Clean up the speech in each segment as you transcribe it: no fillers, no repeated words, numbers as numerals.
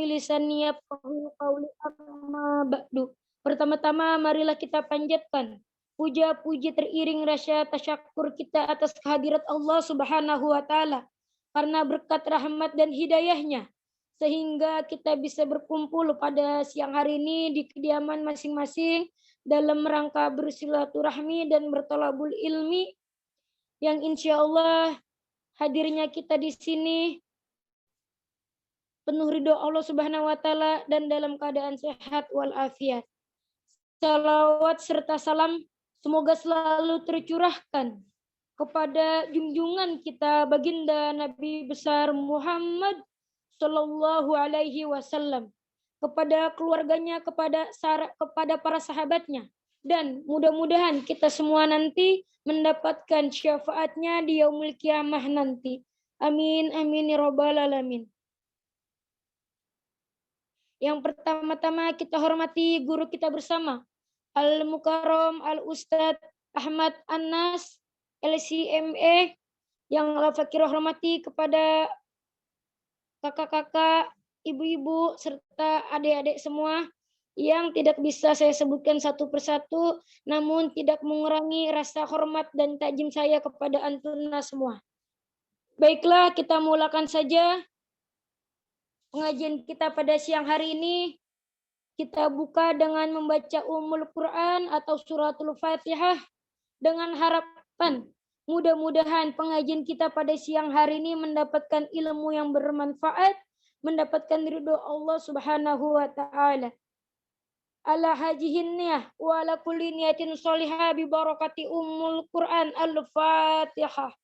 fahmi lisani yafqahu qawli amma ba'du. Pertama-tama marilah kita panjatkan puja-puji teriring rasa tasyakur kita atas kehadirat Allah Subhanahu wa taala karena berkat rahmat dan hidayahnya sehingga kita bisa berkumpul pada siang hari ini di kediaman masing-masing dalam rangka bersilaturahmi dan bertolabul ilmi yang insya Allah hadirnya kita di sini penuh ridho Allah Subhanahu wa taala dan dalam keadaan sehat walafiat. Salawat serta salam semoga selalu tercurahkan kepada junjungan kita baginda Nabi besar Muhammad sallallahu alaihi wasallam, kepada keluarganya, kepada para sahabatnya, dan mudah-mudahan kita semua nanti mendapatkan syafaatnya di yaumul kiamah nanti. Amin amin ya rabbal alamin. Yang pertama-tama kita hormati guru kita bersama, Al-Mukarram Al-Ustadz Ahmad Anas LCME, yang al-fakir hormati kepada kakak-kakak, ibu-ibu, serta adik-adik semua yang tidak bisa saya sebutkan satu persatu, namun tidak mengurangi rasa hormat dan takjim saya kepada antuna semua. Baiklah, kita mulakan saja pengajian kita pada siang hari ini. Kita buka dengan membaca Ummul Quran atau Suratul Fatihah dengan harapan mudah-mudahan pengajian kita pada siang hari ini mendapatkan ilmu yang bermanfaat, mendapatkan ridho Allah Subhanahu wa taala. Ala hajihin niyah wa ala kulli niyatin sholihah bi barakati Ummul Quran. Al-Fatihah.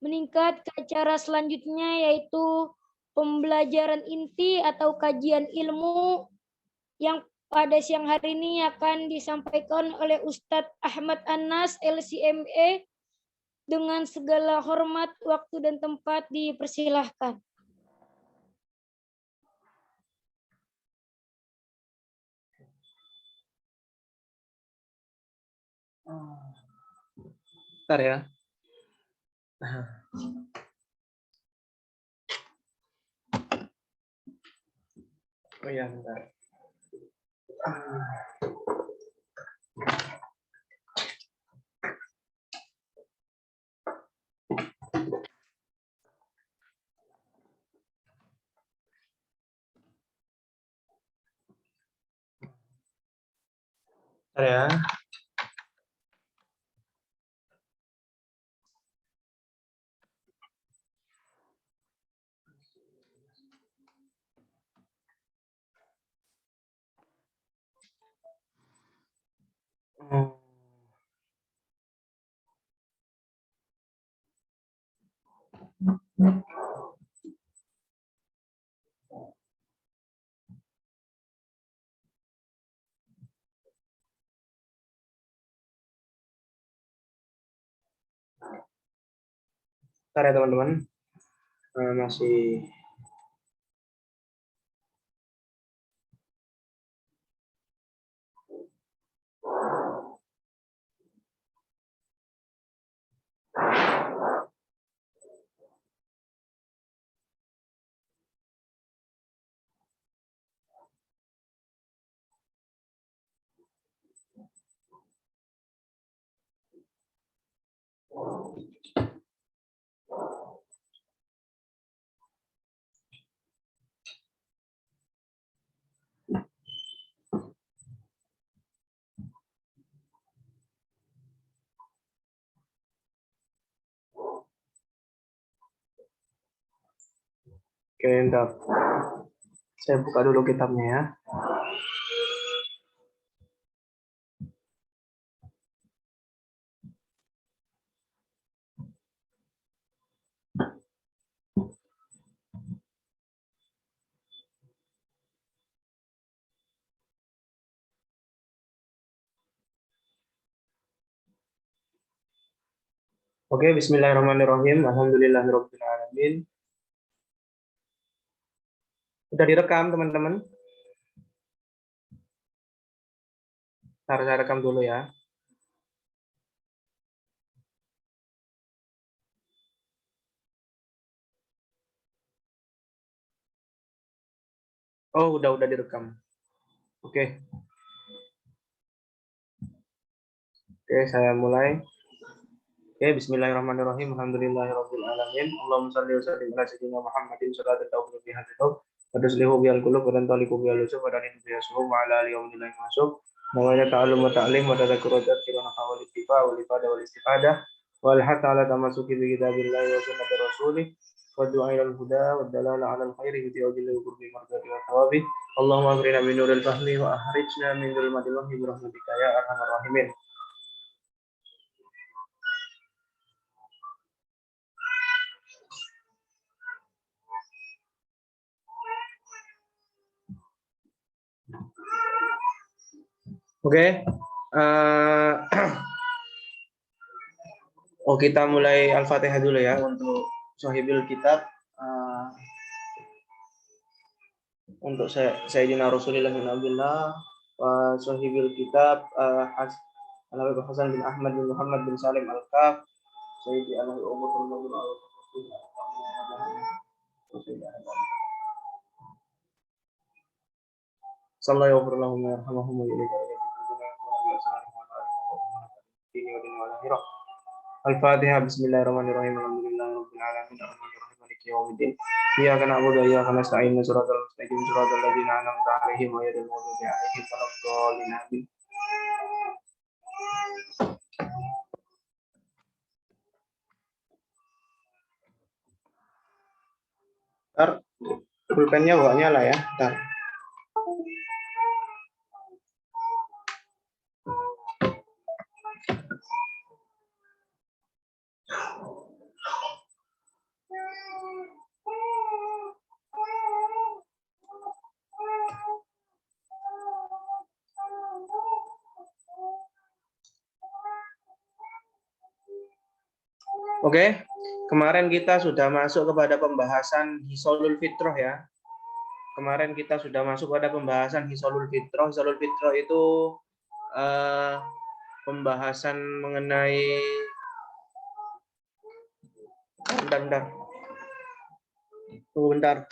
Meningkat ke acara selanjutnya yaitu pembelajaran inti atau kajian ilmu yang pada siang hari ini akan disampaikan oleh Ustadz Ahmad Anas LCME. Dengan segala hormat, waktu dan tempat dipersilahkan. Bentar ya. Oh iya, bentar. Bentar ya. Bentar ya teman-teman. Masih oke, bentar. Saya buka dulu kitabnya ya. Oke, bismillahirrahmanirrahim. Alhamdulillahirabbil alamin. Sudah direkam, teman-teman? Saya rekam dulu ya. Oh, udah direkam. Oke. Oke, saya mulai. Oke, bismillahirrahmanirrahim. Alhamdulillahirabbil alamin. Allahumma shalli wa sallim ala sayyidina Muhammadin sallallahu alaihi wa sallam. Wa taslihu bil qulub wa taliqu bil usub wa dalil bi yasum wa ala alihi wa sahbihi masuk. Namanya ta'allum wa ta'lim wa tadhakkur wa tadhkirun hawal ittifa wal ifada wal istifadah wal hatta ala tamasuki bi kitabillahi wa sunnati rasulih wa du'a ila al-huda wa dalala ala al-khairi bi tawjil qurbi mardati wa thawabi. Allahumma aghrina min nuril fahmi wa ahrijna min dhulmatil wahmi bi rahmatika ya arhamar rahimin. Oke. Kita mulai Al-Fatihah dulu ya untuk Sohibil Kitab. Untuk Sayyidina Rasulullah bin Abdullah wa Sohibil Kitab Al-Habib Hasan bin Ahmad bin Muhammad bin Salim Al-Kaf Sayyidi Al-Habib Umar bin Sallallahu alaihi wa sallam. Al-Fatihah. Bismillahirrahmanirrahim. Alhamdulillahirabbil alamin. Arrahmanirrahim. Maliki yaumiddin. Iyyaka na'budu wa iyyaka nasta'in. Shiratal mustaqim. Shiratal ladzina an'amta 'alaihim ghairil maghdubi 'alaihim waladdallin. Amin. Ntar pulpennya bawanya lah ya. Ntar. Oke, kemarin kita sudah masuk kepada pembahasan Hisolul Fitrah ya. Kemarin kita sudah masuk pada pembahasan Hisolul Fitrah. Hisolul Fitrah itu pembahasan mengenai bentar. Tunggu bentar.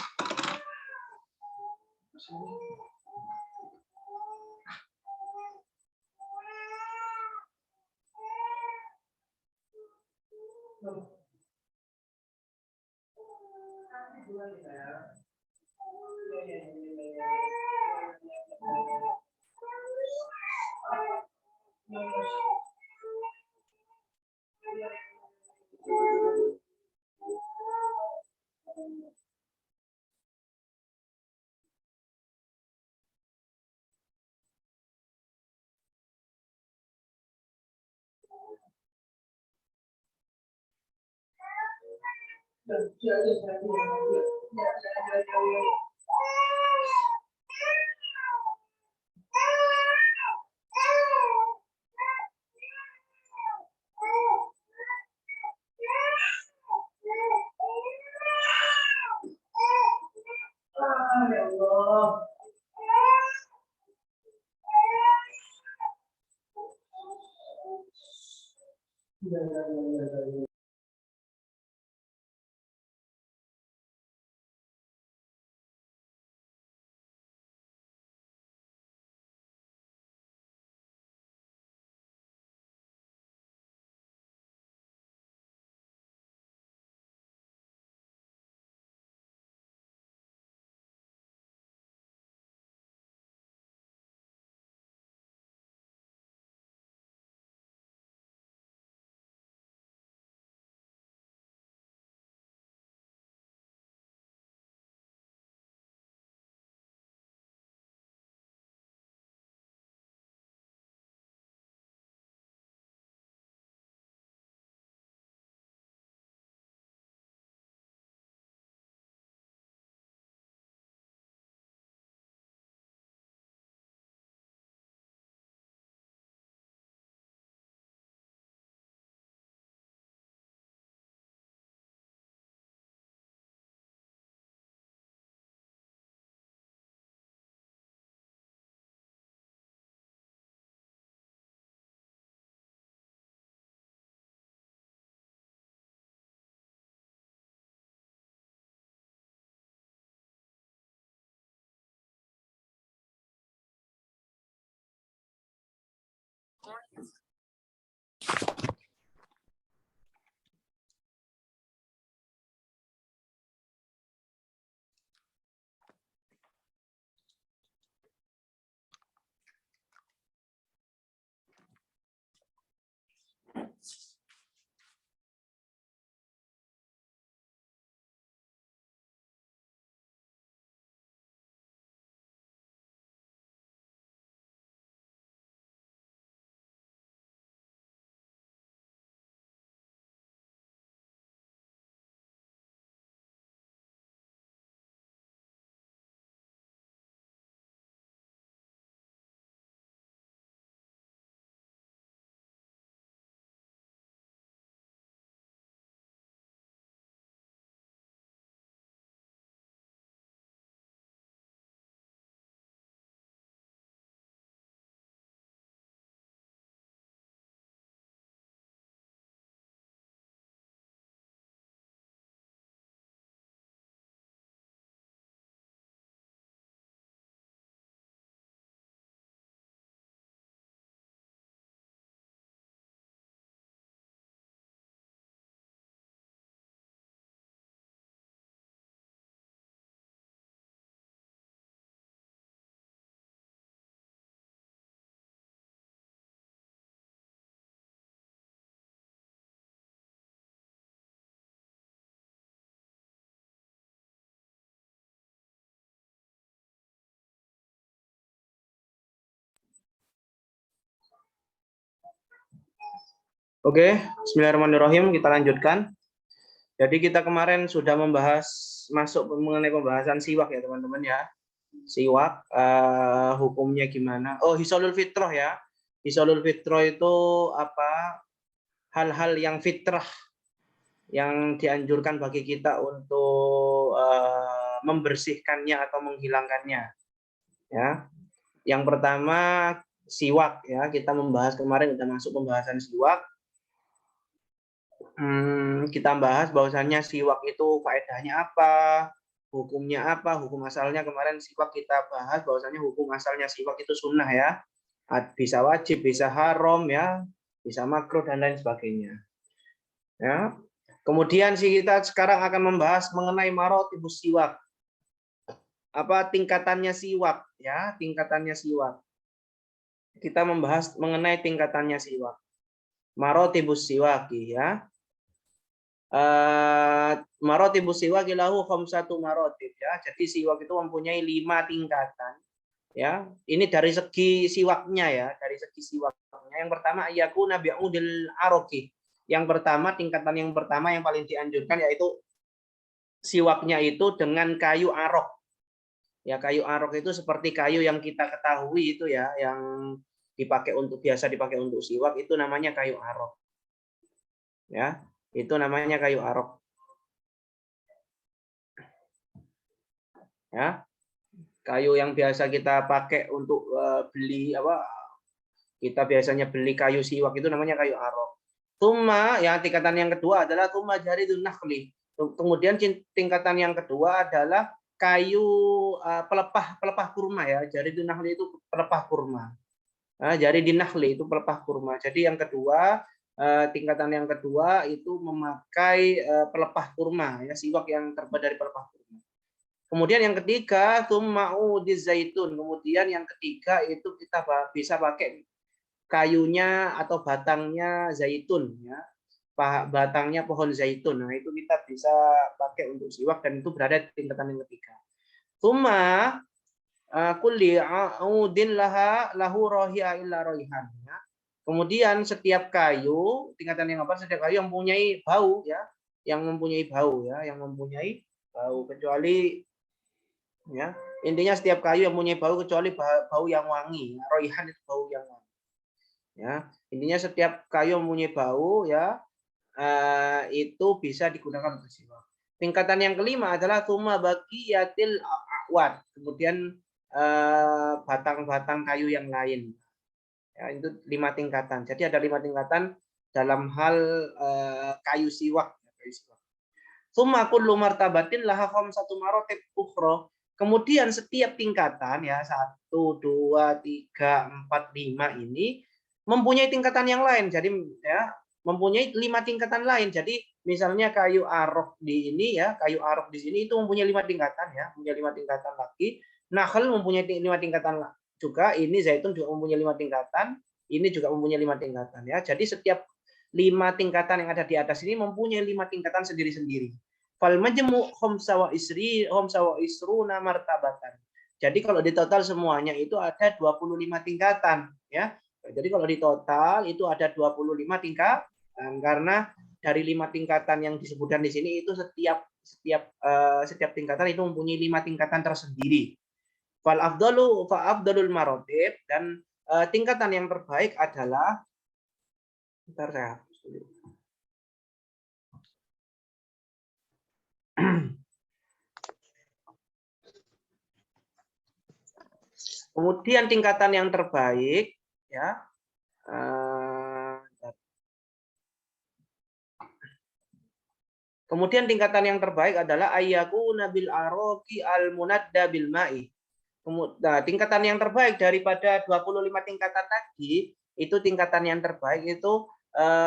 Oke, bismillahirrahmanirrahim, kita lanjutkan. Jadi kita kemarin sudah membahas masuk mengenai pembahasan siwak ya teman-teman ya. Siwak hukumnya gimana? Oh, hisolul fitrah ya. Hisolul fitrah itu apa? Hal-hal yang fitrah yang dianjurkan bagi kita untuk membersihkannya atau menghilangkannya. Ya. Yang pertama siwak ya. Kita membahas kemarin kita masuk pembahasan siwak. Kita bahas bahwasannya siwak itu faedahnya apa, hukumnya apa, hukum asalnya kemarin siwak kita bahas bahwasannya hukum asalnya siwak itu sunnah ya, bisa wajib, bisa haram ya, bisa makruh dan lain sebagainya. Ya. Kemudian kita sekarang akan membahas mengenai marotibus siwak, apa tingkatannya siwak ya, tingkatannya siwak. Kita membahas mengenai tingkatannya siwak, marotibus siwak ya. Marotibus siwak lahu khamsatu marotib ya. Jadi siwak itu mempunyai 5 tingkatan ya. Ini dari segi siwaknya ya, dari segi siwaknya. Yang pertama yakuna bi'udil aroqi. Yang pertama tingkatan yang pertama yang paling dianjurkan yaitu siwaknya itu dengan kayu arok. Ya, kayu arok itu seperti kayu yang kita ketahui itu ya, yang biasa dipakai untuk siwak itu namanya kayu arok. Ya. Itu namanya kayu arok. Ya. Kayu yang biasa kita pakai untuk beli apa? Kita biasanya beli kayu siwak itu namanya kayu arok. Tuma yang tingkatan yang kedua adalah tuma jaridun nakhli. Kemudian tingkatan yang kedua adalah kayu pelepah kurma ya. Jaridun nakhli itu pelepah kurma. Jaridun nakhli itu pelepah kurma. Jadi yang kedua tingkatan yang kedua itu memakai pelepah kurma ya, siwak yang terbuat dari pelepah kurma. Kemudian yang ketiga tumma'u zaitun. Kemudian yang ketiga itu kita bisa pakai kayunya atau batangnya zaitun ya. Batangnya pohon zaitun. Nah, itu kita bisa pakai untuk siwak dan itu berada di tingkatan yang ketiga. Tsumma kulli 'udin lahu rahiya illa raihan ya. Kemudian setiap kayu, tingkatan yang apa? Setiap kayu yang mempunyai bau ya, yang mempunyai bau ya, yang mempunyai bau kecuali ya. Intinya setiap kayu yang mempunyai bau kecuali bau yang wangi. Raihan itu bau yang wangi. Ya, intinya setiap kayu yang mempunyai bau ya itu bisa digunakan untuk siwak. Tingkatan yang kelima adalah tsumma baqiyatil a'wad. Kemudian batang-batang kayu yang lain. Ya, itu 5 tingkatan. Jadi ada 5 tingkatan dalam hal kayu siwak. Tsumma kullu martabatin laha khamsatu maratib ukhra. Kemudian setiap tingkatan ya 1, 2, 3, 4, 5 ini mempunyai tingkatan yang lain. Jadi ya, mempunyai 5 tingkatan lain. Jadi misalnya kayu arok di ini ya, kayu arok di sini itu mempunyai 5 tingkatan ya, mempunyai 5 tingkatan lagi. Nakhl mempunyai 5 tingkatan juga, ini zaitun juga mempunyai 5 tingkatan, ini juga mempunyai 5 tingkatan ya. Jadi setiap 5 tingkatan yang ada di atas ini mempunyai 5 tingkatan sendiri-sendiri. Fal majmu' khamsa wa isruna martabatan. Jadi kalau di total semuanya itu ada 25 tingkatan ya. Jadi kalau di total itu ada 25 tingkatan karena dari 5 tingkatan yang disebutkan di sini itu setiap tingkatan itu mempunyai 5 tingkatan tersendiri. Fal afdalul maratib, dan tingkatan yang terbaik adalah kemudian tingkatan yang terbaik ya. Kemudian tingkatan yang terbaik adalah ayyakuna bil aroqi al munadda bil ma'i. Nah, tingkatan yang terbaik daripada 25 tingkatan tadi, itu tingkatan yang terbaik itu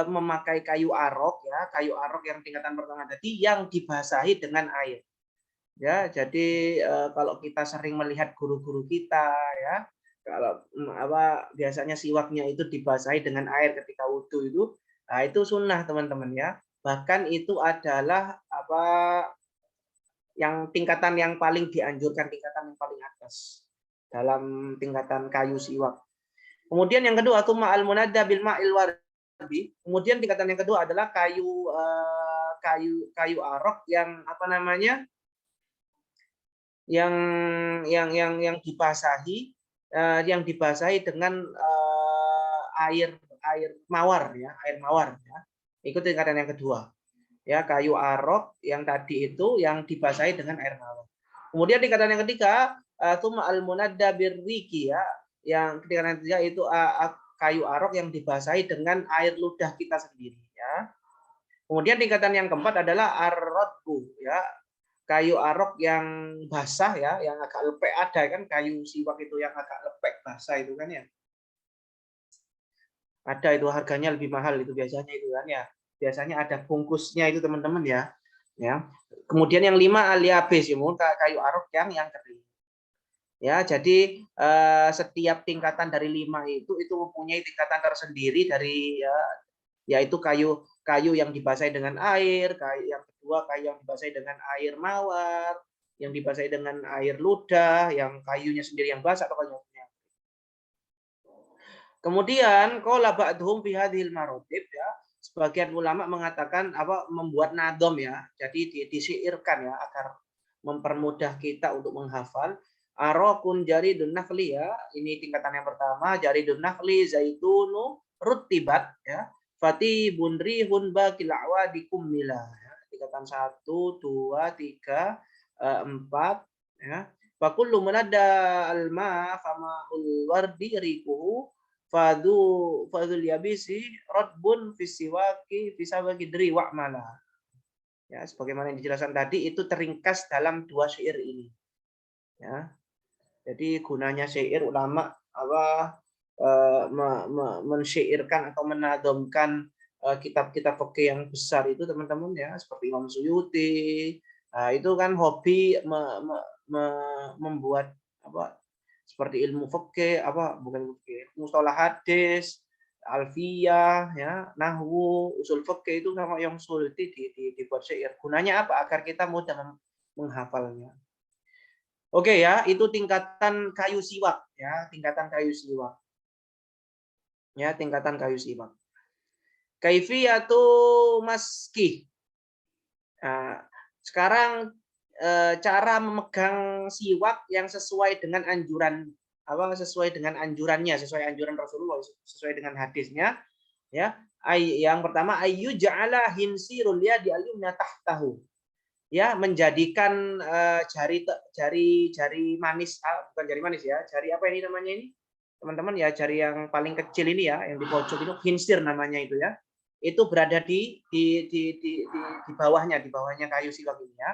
memakai kayu arok ya, kayu arok yang tingkatan pertama tadi yang dibasahi dengan air. Ya, jadi kalau kita sering melihat guru-guru kita ya, kalau biasanya siwaknya itu dibasahi dengan air ketika wudhu itu, nah itu sunnah teman-teman ya. Bahkan itu adalah yang tingkatan yang paling dianjurkan, tingkatan yang paling atas dalam tingkatan kayu siwak. Kemudian yang kedua, tsumma al-munadda bil ma'il wardi. Kemudian tingkatan yang kedua adalah kayu arok yang yang dibasahi dengan air mawar ya, air mawar ya. Itu tingkatan yang kedua. Ya, kayu arok yang tadi itu yang dibasahi dengan air mawar. Kemudian tingkatan yang ketiga, tsumma al-munadda birriki ya, yang tingkatan yang ketiga itu kayu arok yang dibasahi dengan air ludah kita sendiri ya. Kemudian tingkatan yang keempat adalah ar-radbu ya, kayu arok yang basah ya, yang agak lepek. Ada kan kayu siwak itu yang agak lepek basah itu kan ya. Ada itu, harganya lebih mahal itu biasanya itu kan ya. Biasanya ada bungkusnya itu teman-teman ya. Ya. Kemudian yang 5 al-yabis, kayu arok yang kering. Ya, jadi setiap tingkatan dari 5 itu mempunyai tingkatan tersendiri dari yaitu kayu yang dibasahi dengan air, yang kedua kayu yang dibasahi dengan air mawar, yang dibasahi dengan air ludah, yang kayunya sendiri yang basah atau kayunya. Kemudian qala ba'dhum fi hadhil maratib ya, sebagian ulama mengatakan membuat nadom ya. Jadi disyairkan ya agar mempermudah kita untuk menghafal. Araqun jaridun nakhli ya, ini tingkatan yang pertama, jaridun nakhli zaitunu rutibat ya. Fati bunrihun baqil awadi kummila ya. Tingkatan 1 2 3 4 ya. Fa kullu munadda alma fama ulwardi riquhu fadul yabisi radbun fisiwaki fisawaki dri wa'mala. Ya, sebagaimana yang dijelaskan tadi itu teringkas dalam 2 syair ini. Ya. Jadi gunanya syair ulama mensyairkan atau menadomkan kitab-kitab fikih yang besar itu teman-teman ya, seperti Imam Suyuti. Nah, itu kan hobi membuat seperti ilmu fikih bukan fikih, mustalah hadis, alfiyah ya, nahwu, usul fikih itu sama yang sulit dibuat syair. Gunanya apa? Agar kita mudah menghafalnya. Oke ya, itu tingkatan kayu siwak ya, tingkatan kayu siwak. Ya, tingkatan kayu siwak. Kaifiyatu maski. Nah, sekarang cara memegang siwak yang sesuai dengan anjurannya, sesuai anjuran Rasulullah, sesuai dengan hadisnya ya. Yang pertama ayyu ja'ala hinsirul yadi al-yumna tahtahu. Ya, menjadikan jari manis, bukan jari manis ya, jari apa ini namanya ini? Teman-teman ya, jari yang paling kecil ini ya, yang di pojok itu hinsir namanya itu ya. Itu berada di bawahnya kayu siwak ini ya.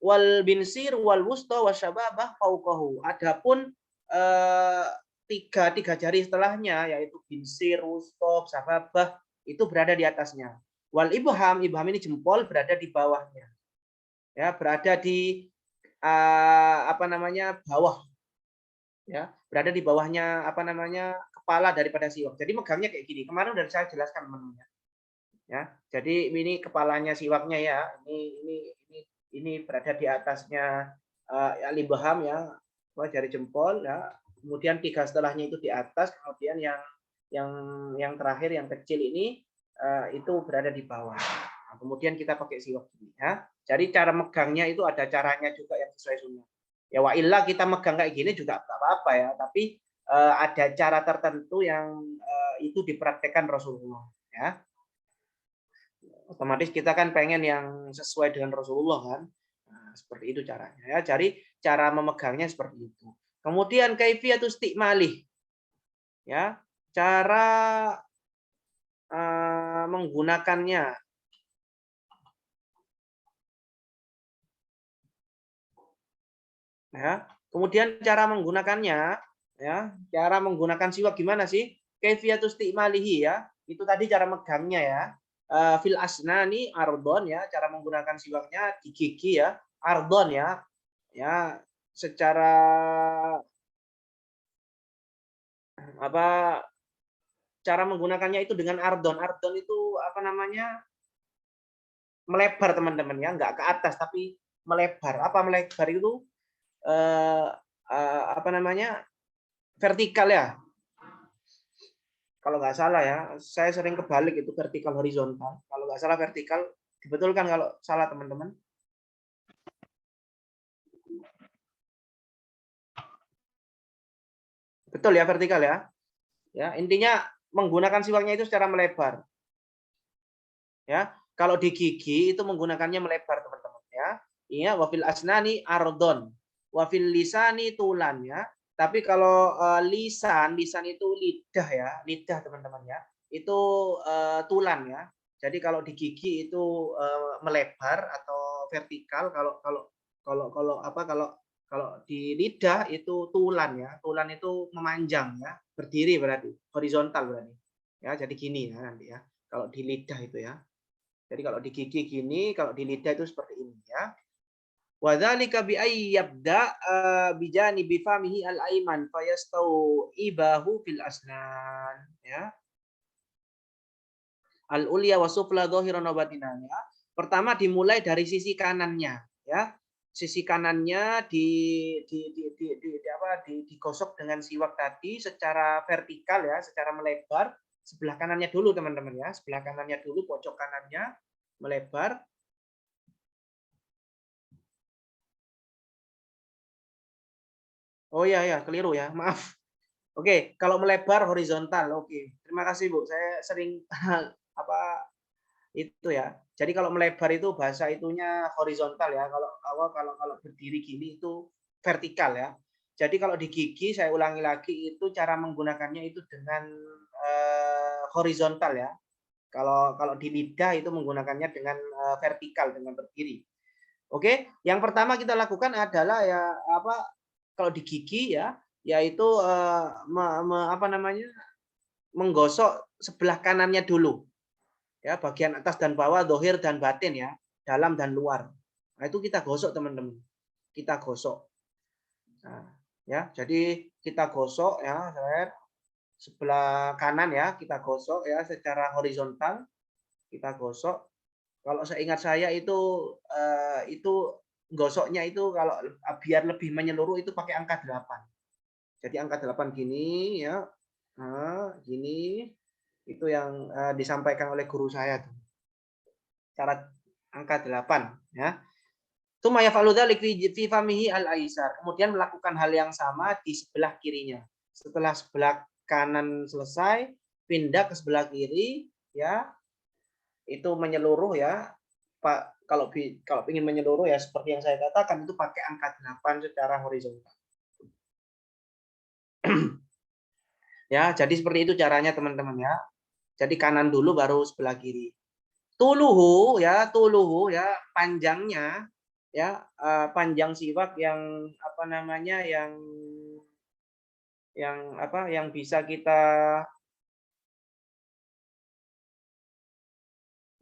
Wal binsir wal wusta wasyababah fauqahu. Adapun tiga jari setelahnya yaitu binsir, wusta, sababah itu berada di atasnya. Wal ibham ini jempol berada di bawahnya. Ya, berada di bawah. Ya, berada di bawahnya kepala daripada siwak. Jadi megangnya kayak gini. Kemarin udah saya jelaskan menunya. Ya, jadi ini kepalanya siwaknya ya. Ini berada di atasnya al-ibham ya, jari jempol ya. Kemudian tiga setelahnya itu di atas, kemudian yang terakhir yang kecil ini itu berada di bawah. Nah, kemudian kita pakai siwak ini ya. Jadi cara megangnya itu ada caranya juga yang sesuai sunnah. Ya wa illa kita megang kayak gini juga enggak apa-apa ya, tapi ada cara tertentu yang itu dipraktekkan Rasulullah ya. Otomatis kita kan pengen yang sesuai dengan Rasulullah kan. Nah, seperti itu caranya ya. Jadi cara memegangnya seperti itu. Kemudian kaifiyatus isti'malih. Ya, cara menggunakannya. Ya, kemudian cara menggunakannya ya, cara menggunakan siwak gimana sih? Kaifiyatus isti'malihi ya. Itu tadi cara megangnya ya. Fil asnani ardon ya, cara menggunakan siwaknya di gigi ya, ardon ya. Ya, secara cara menggunakannya itu dengan ardon. Ardon itu melebar teman-teman ya, nggak ke atas tapi melebar. Apa melebar itu vertikal ya. Kalau nggak salah ya, saya sering kebalik itu vertikal horizontal. Kalau nggak salah vertikal, dibetulkan kalau salah teman-teman. Betul ya vertikal ya. Ya, intinya menggunakan siwaknya itu secara melebar. Ya, kalau di gigi itu menggunakannya melebar teman-teman ya. Iya, wafil asnani ardon, wafil lisani tulan ya. Tapi kalau lisan itu lidah ya, lidah teman-teman ya. Itu tulan ya. Jadi kalau di gigi itu melebar atau vertikal, kalau di lidah itu tulan ya. Tulan itu memanjang ya, berdiri berarti, horizontal berarti. Ya, jadi gini ya nanti ya. Kalau di lidah itu ya. Jadi kalau di gigi gini, kalau di lidah itu seperti ini ya. Wa dzalika bi ay yabda bi janibi famihi al-aiman fayastau ibahu fil asnan ya. Al-ulya wa sufla dhahiran wa batinan ya. Pertama dimulai dari sisi kanannya ya. Sisi kanannya digosok dengan siwak tadi secara vertikal ya, secara melebar. Sebelah kanannya dulu teman-teman ya, sebelah kanannya dulu, pojok kanannya melebar. Oh iya ya, keliru ya, maaf. Oke, kalau melebar horizontal. Oke, terima kasih Bu. Saya sering itu ya. Jadi kalau melebar itu bahasa itunya horizontal ya. Kalau berdiri gini itu vertikal ya. Jadi kalau di gigi saya ulangi lagi itu cara menggunakannya itu dengan horizontal ya. Kalau di lidah itu menggunakannya dengan vertikal, dengan berdiri. Oke, yang pertama kita lakukan adalah ya kalau di gigi ya, yaitu menggosok sebelah kanannya dulu. Ya, bagian atas dan bawah, dohir dan batin ya, dalam dan luar. Nah, itu kita gosok teman-teman. Kita gosok. Nah, ya, jadi kita gosok ya, sebelah kanan ya, kita gosok ya secara horizontal. Kita gosok. Kalau seingat saya itu gosoknya itu kalau biar lebih menyeluruh itu pakai angka 8. Jadi angka 8 gini ya. Nah, gini itu yang disampaikan oleh guru saya tuh. Cara angka 8 ya. Tsumma yaf'alu dzalik fi famihi al-aisar. Kemudian melakukan hal yang sama di sebelah kirinya. Setelah sebelah kanan selesai, pindah ke sebelah kiri ya. Itu menyeluruh ya. Pak, kalau ingin menyeluruh ya seperti yang saya katakan itu pakai angka 8 secara horizontal. Ya, jadi seperti itu caranya teman-teman ya. Jadi kanan dulu baru sebelah kiri. Tuluhu ya panjangnya ya, panjang siwak yang yang bisa kita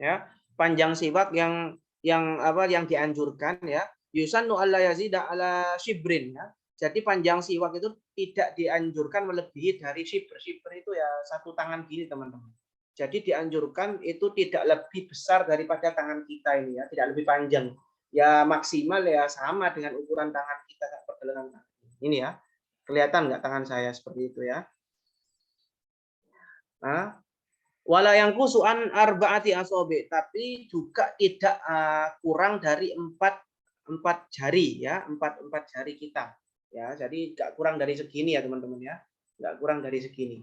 ya, panjang siwak yang yang dianjurkan ya, yusannu alla yazida ala shibrin ya. Jadi panjang siwak itu tidak dianjurkan melebihi dari shibr. Shibr itu ya 1 tangan gini, teman-teman. Jadi dianjurkan itu tidak lebih besar daripada tangan kita ini ya, tidak lebih panjang. Ya maksimal ya sama dengan ukuran tangan kita, pergelangan tangan. Ini ya. Kelihatan nggak tangan saya seperti itu ya? Nah, wala yang kusuan arbaati asobi, tapi juga tidak kurang dari empat jari ya, empat jari kita ya. Jadi nggak kurang dari segini ya teman-teman ya, nggak kurang dari segini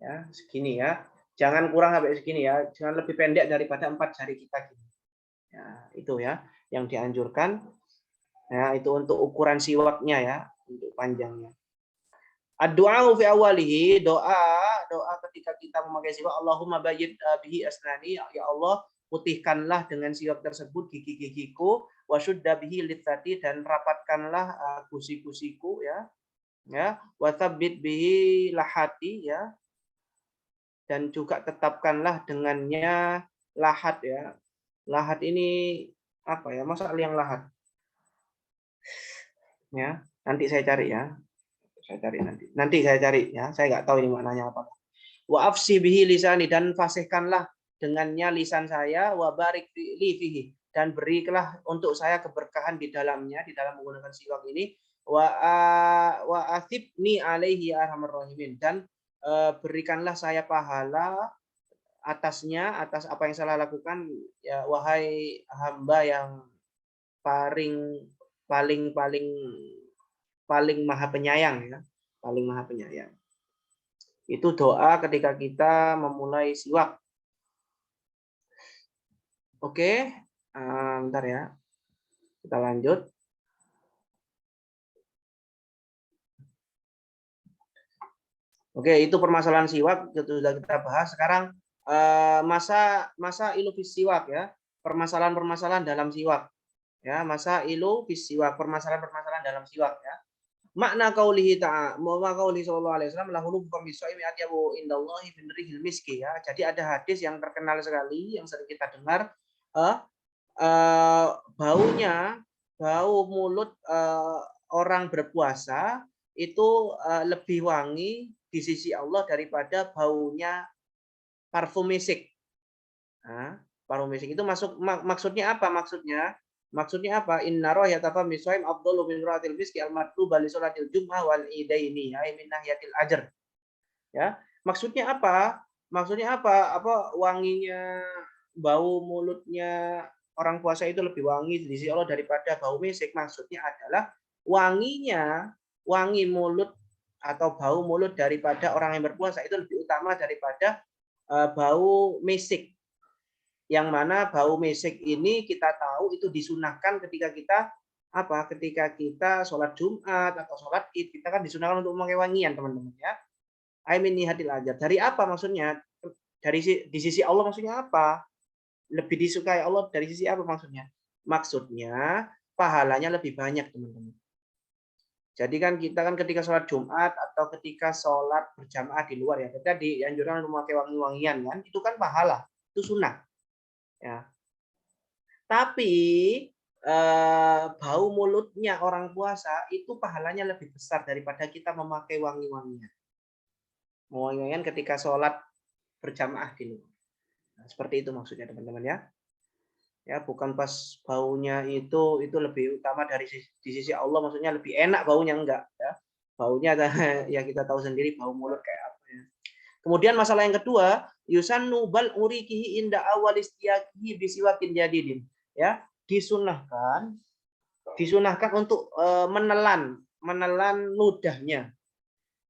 ya, segini ya. Jangan kurang sampai segini ya, jangan lebih pendek daripada 4 jari kita gini. Ya, itu ya yang dianjurkan. Ya, itu untuk ukuran siwaknya ya, untuk panjangnya. Doa fi awalihi, doa ketika kita memakai siwak, Allahumma bayyid bihi asnani, ya Allah putihkanlah dengan siwak tersebut gigi-gigiku, wasyudda bihi litsati, dan rapatkanlah gusi-gusiku ya, wa tsabbit bihi lahati ya, dan juga tetapkanlah dengannya lahat ya. Lahat ini apa ya? Masa liang lahat? Ya, nanti saya cari ya. Saya cari nanti. Nanti saya cari ya. Saya nggak tahu ini maknanya apa. Wa afsi bihi lisani, dan fasihkanlah dengannya lisan saya, wa barik li fihi, dan berikanlah untuk saya keberkahan di dalamnya, di dalam menggunakan siwak ini, wa athibni alaihi arhamar rahimin, dan berikanlah saya pahala atasnya, atas apa yang saya lakukan ya, wahai hamba yang paling paling paling paling maha penyayang ya, paling maha penyayang. Itu doa ketika kita memulai siwak. Oke, bentar ya. Kita lanjut. Oke, itu permasalahan siwak sudah kita bahas. Sekarang masa ilu fis siwak ya. Permasalahan-permasalahan dalam siwak. Ya, masa ilu fis siwak, permasalahan-permasalahan dalam siwak ya. Makna qaulihi ta'ala, makna qauli sallallahu alaihi wasallam lahulu bukum bisaimi atyabu indallahi min rihil miski ya. Jadi ada hadis yang terkenal sekali yang sering kita dengar, bau mulut orang berpuasa itu lebih wangi di sisi Allah daripada baunya parfum misik. Nah, parfum misik itu maksudnya apa? Maksudnya apa? Inna rohyatafa misoim afdalu min rohatil miski al-matluba li sholatil jum'ah wal idaini ay min nahiyatil ajr. Ya, maksudnya apa? Maksudnya apa? Apa wanginya, bau mulutnya orang puasa itu lebih wangi di sisi Allah daripada bau misik. Maksudnya adalah wangi mulut atau bau mulut daripada orang yang berpuasa itu lebih utama daripada bau misik. Yang mana bau misik ini kita tahu itu disunahkan ketika kita sholat Jumat atau sholat Id, kita kan disunahkan untuk memakai wangian, teman-teman ya. Aimin nihatil ajar. Dari apa maksudnya? Di sisi Allah maksudnya apa? Lebih disukai Allah dari sisi apa maksudnya? Maksudnya pahalanya lebih banyak, teman-teman. Jadi kan kita kan ketika sholat Jumat atau ketika sholat berjamaah di luar ya, kita dianjurkan untuk memakai wangi-wangian kan, itu kan pahala, itu sunnah. Ya. Tapi bau mulutnya orang puasa itu pahalanya lebih besar daripada kita memakai wangi-wangian. Wangi-wangian ketika sholat berjamaah di luar. Nah, seperti itu maksudnya teman-teman ya. Ya, bukan pas baunya itu lebih utama di sisi Allah, maksudnya lebih enak baunya, enggak ya. Baunya ya kita tahu sendiri bau mulut kayak apa ya. Kemudian masalah yang kedua, yusannu bal urikihi inda awal istiyaqihi bisiwakin jadidin. Ya, disunahkan untuk menelan ludahnya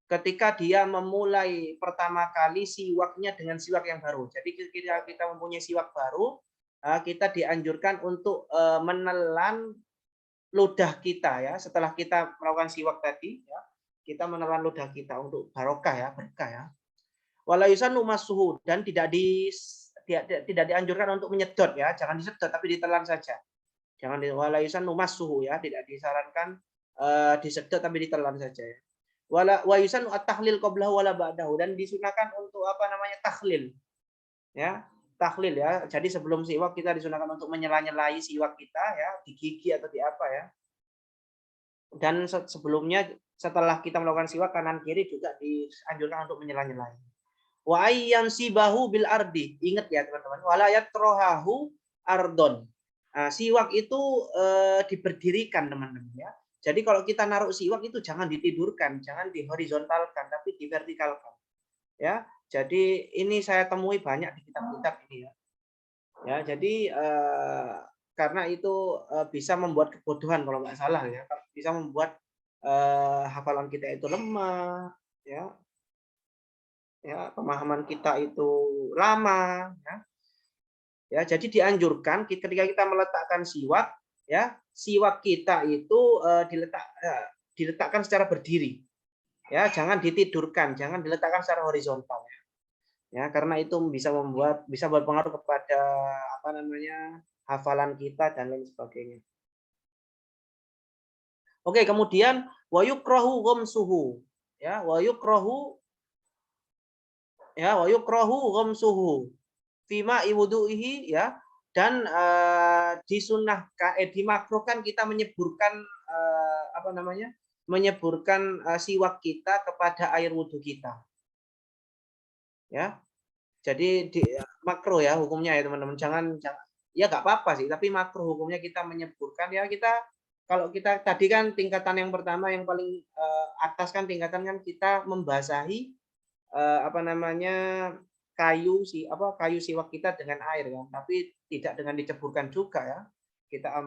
ketika dia memulai pertama kali siwaknya dengan siwak yang baru. Jadi ketika kita mempunyai siwak baru, kita dianjurkan untuk menelan ludah kita ya. Setelah kita melakukan siwak tadi ya, kita menelan ludah kita untuk barokah ya, berkah ya. Wala yusanu masuhu, dan tidak dianjurkan untuk menyedot ya, jangan disedot tapi ditelan saja. Jangan wala yusanu masuhu ya, tidak disarankan disedot tapi ditelan saja ya. Wala wa yusannu at-tahlil qablahu wala ba'dahu, dan disunahkan untuk apa namanya tahlil. Ya, tahlil ya. Jadi sebelum siwak kita disunahkan untuk menyela-nyelai siwak kita ya, di gigi atau di apa ya. Dan sebelumnya setelah kita melakukan siwak kanan kiri juga dianjurkan untuk menyela-nyelai. Wa ayyansibahu bil ardi. Ingat ya teman-teman, wala yatrohahu ardon. Nah, siwak itu diberdirikan teman-teman ya. Jadi kalau kita naruh siwak itu jangan ditidurkan, jangan dihorizontalkan, tapi divertikalkan. Ya, jadi ini saya temui banyak di kitab-kitab ini ya. Ya, jadi karena itu bisa membuat kebodohan kalau nggak salah ya, bisa membuat hafalan kita itu lemah, ya, ya pemahaman kita itu lama, ya. Ya, jadi dianjurkan ketika kita meletakkan siwak, ya, siwak kita itu diletakkan secara berdiri. Ya, jangan ditidurkan, jangan diletakkan secara horizontal ya. Ya, karena itu bisa berpengaruh kepada apa namanya? Hafalan kita dan lain sebagainya. Oke, kemudian wa yukrahu ghamsuhu. Ya, wa yukrahu ghamsuhu fima iwudu'ihi ya, dan dimakruhkan kita menyeburkan apa namanya? Menyeburkan siwak kita kepada air wudhu kita. Ya. Jadi makruh ya hukumnya ya teman-teman. Jangan ya nggak apa-apa sih, tapi makruh hukumnya kita menyeburkan ya. Kalau kita tadi kan tingkatan yang pertama yang paling atas kan tingkatan kan kita membasahi apa namanya kayu siwak kita dengan air kan, tapi tidak dengan diceburkan juga ya. Kita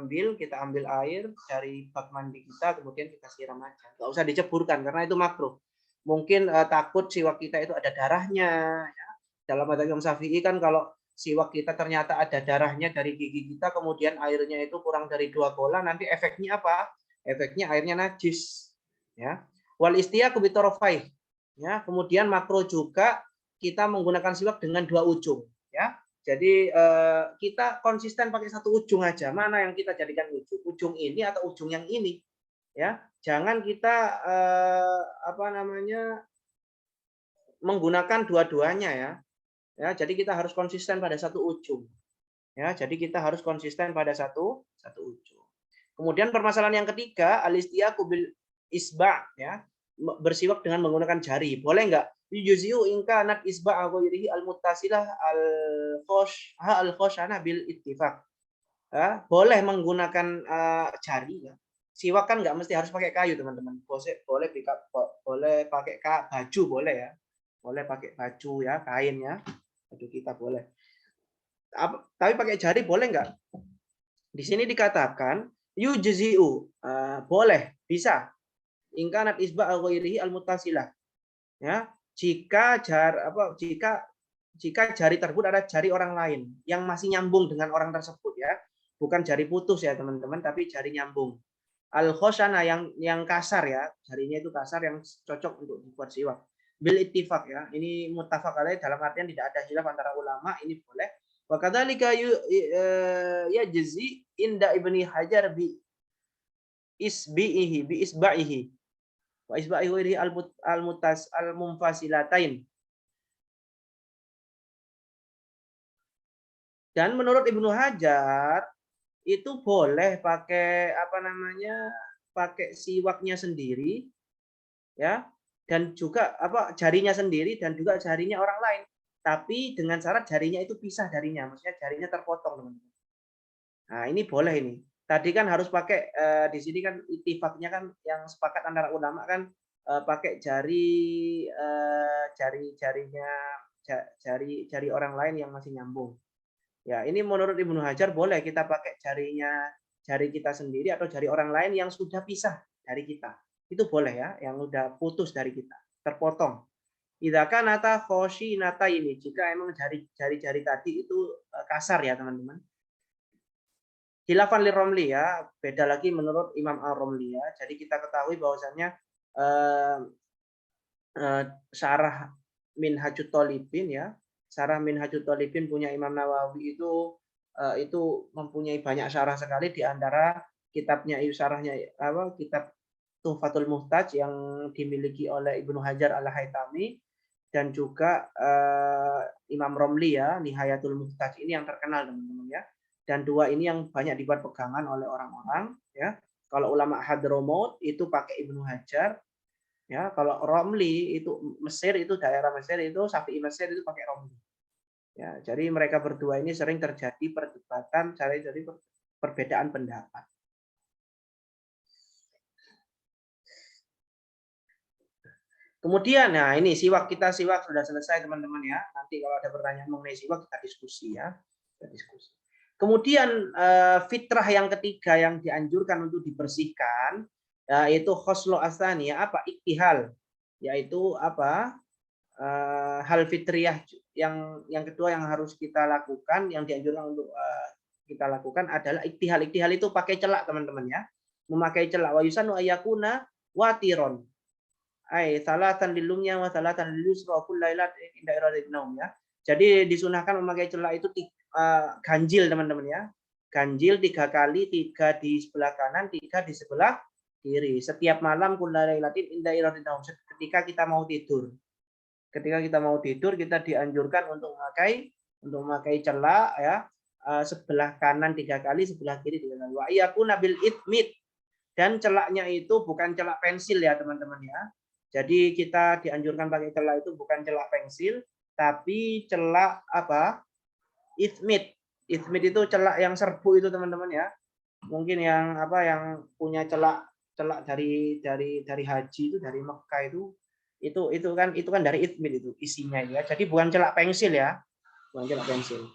ambil air dari bak mandi kita, kemudian kita siram aja. Nggak usah diceburkan karena itu makruh. Mungkin takut siwak kita itu ada darahnya ya. Dalam madzhab Imam Syafi'i kan kalau siwak kita ternyata ada darahnya dari gigi kita, kemudian airnya itu kurang dari 2 kola, nanti efeknya apa? Efeknya airnya najis. Ya. Wal istiyaku bitarafai. Ya, kemudian makruh juga kita menggunakan siwak dengan 2 ujung. Ya. Jadi kita konsisten pakai 1 ujung aja. Mana yang kita jadikan ujung? Ujung ini atau ujung yang ini? Ya, jangan kita apa namanya menggunakan dua-duanya ya. Ya, jadi kita harus konsisten pada 1 ujung. Ya, jadi kita harus konsisten pada satu ujung. Kemudian permasalahan yang ketiga, al-istiyaku bil isba' ya. Bersiwak dengan menggunakan jari. Boleh enggak? Yuziu in kanat isba' ghairihi al-muttasilah al-khoshana bil ittifaq. Ya, boleh menggunakan jari ya. Siwak kan enggak mesti harus pakai kayu, teman-teman. Boleh pakai baju boleh ya. Boleh pakai baju ya, kain ya. Baju kita boleh. Tapi pakai jari boleh enggak? Di sini dikatakan yujzi'u, boleh, bisa. Ingkanat isba' ghairihi al-muttasilah. Ya, jika jari tersebut ada jari orang lain yang masih nyambung dengan orang tersebut ya. Bukan jari putus ya, teman-teman, tapi jari nyambung. Al-khoshana yang kasar ya, jarinya itu kasar yang cocok untuk dibuat siwak. Bil ittifaq ya. Ini muttafaq alaih dalam artian tidak ada khilaf antara ulama, ini boleh. Wa kadzalika yajzi inda Ibni Hajar bi isba'ihi wa isba'ihi al-munfasilatain. Dan menurut Ibnu Hajar itu boleh pakai apa namanya? Pakai siwaknya sendiri ya, dan juga jarinya sendiri dan juga jarinya orang lain. Tapi dengan syarat jarinya itu pisah darinya, maksudnya jarinya terpotong, teman-teman. Nah, ini boleh ini. Tadi kan harus pakai di sini kan ittifaqnya kan yang sepakat antara ulama kan pakai jari orang lain yang masih nyambung. Ya, ini menurut Ibnu Hajar boleh kita pakai jari kita sendiri atau jari orang lain yang sudah pisah dari kita. Itu boleh ya, yang sudah putus dari kita, terpotong. Idza kanata khoshinata ini, jika emang jari-jari tadi itu kasar ya, teman-teman. Khilafan li-Romli ya, beda lagi menurut Imam Ar-Romli ya. Jadi kita ketahui bahwasannya Syarah Minhajut Thalibin ya. Syarah Minhajut Thalibin punya Imam Nawawi itu mempunyai banyak syarah sekali, di antara kitabnya itu syarahnya kitab Tuhfatul Muhtaj yang dimiliki oleh Ibnu Hajar Al-Haytami dan juga Imam Romli ya, Nihayatul Muhtaj ini yang terkenal teman-teman ya. Dan dua ini yang banyak dibuat pegangan oleh orang-orang ya. Kalau ulama Hadramaut itu pakai Ibnu Hajar ya, kalau Romli itu Mesir, itu daerah Mesir itu Syafi'i Mesir itu pakai Romli. Ya, jadi mereka berdua ini sering terjadi perdebatan, jadi perbedaan pendapat. Kemudian, nah ini siwak sudah selesai teman-teman ya. Nanti kalau ada pertanyaan mengenai siwak kita diskusi ya. Kita diskusi. Kemudian fitrah yang ketiga yang dianjurkan untuk dibersihkan yaitu khoslo asani ya, apa iktihal, yaitu apa hal fitriyah yang kedua yang harus kita lakukan, yang dianjurkan untuk kita lakukan adalah iktihal. Iktihal itu pakai celak teman-teman ya. Memakai celak wa yusanu ayakuna watiron. Salatan lilumnya wa salatan lilusra kullailat inda iradat naum ya. Jadi disunahkan memakai celak itu ganjil teman-teman ya. Ganjil 3 kali, 3 di sebelah kanan, 3 di sebelah kiri. Setiap malam kullailatin inda iradat naum, ketika kita mau tidur. Ketika kita mau tidur kita dianjurkan untuk memakai celak ya. Sebelah kanan 3 kali, sebelah kiri 3 kali. Wa iyakuna bil itmit, dan celaknya itu bukan celak pensil ya teman-teman ya. Jadi kita dianjurkan pakai celak itu bukan celak pensil, tapi celak apa? Ithmit. Ithmit itu celak yang serbu itu teman-teman ya. Mungkin yang apa yang punya celak dari haji itu, dari Mekah itu kan dari ithmit itu isinya ya. Jadi bukan celak pensil ya. Bukan celak pensil.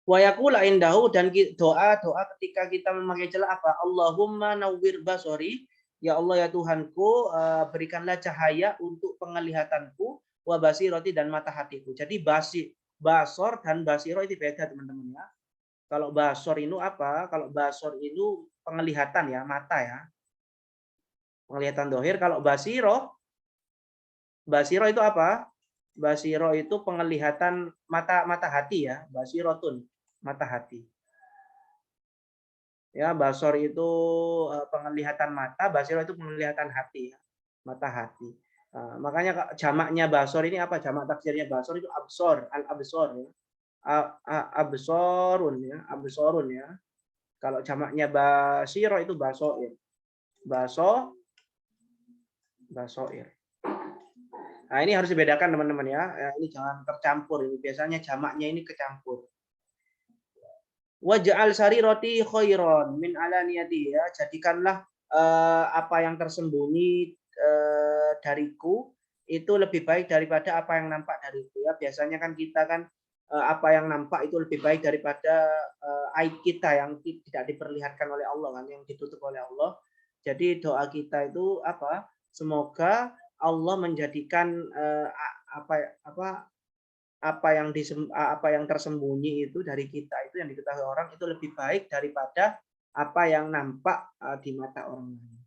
Wa yaqula indahu, dan doa ketika kita memakai celak apa? Allahumma nawwir basori, ya Allah ya Tuhanku, berikanlah cahaya untuk penglihatanku, wa basiroti, dan mata hatiku. Jadi basor dan basiro itu beda teman-teman ya. Kalau basor itu apa? Kalau basor itu penglihatan ya, mata ya. Penglihatan dohir. Kalau basiro itu apa? Basiro itu penglihatan mata hati ya, basirotun, mata hati. Ya, basor itu penglihatan mata, basiro itu penglihatan hati, mata hati. Makanya jamaknya basor ini apa? Jamak taksirnya basor itu absor, al-absor ya. Absorun ya, absorun ya. Kalau jamaknya basiro itu basoir. Basoir. Nah, ini harus dibedakan teman-teman ya. Ini jangan tercampur, ini biasanya jamaknya ini kecampur. Waj'al sarirati khairon min alaniyati ya, jadikanlah apa yang tersembunyi dariku itu lebih baik daripada apa yang nampak dariku ya. Biasanya kan kita kan apa yang nampak itu lebih baik daripada aib kita yang tidak diperlihatkan oleh Allah kan, yang ditutup oleh Allah. Jadi doa kita itu apa? Semoga Allah menjadikan apa yang tersembunyi itu dari kita, itu yang diketahui orang itu lebih baik daripada apa yang nampak di mata orang lain.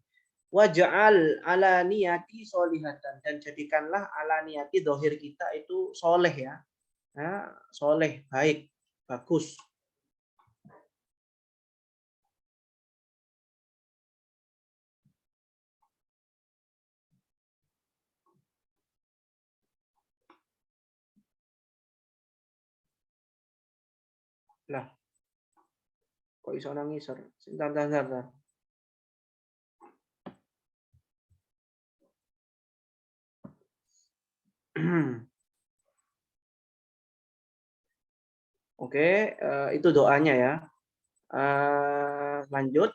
Waj'al ala niyati solihatan, dan jadikanlah ala niyati dohir kita itu soleh ya. Soleh, baik, bagus. Lah, kok iso nangis? Sebentar. Oke, itu doanya ya. Lanjut.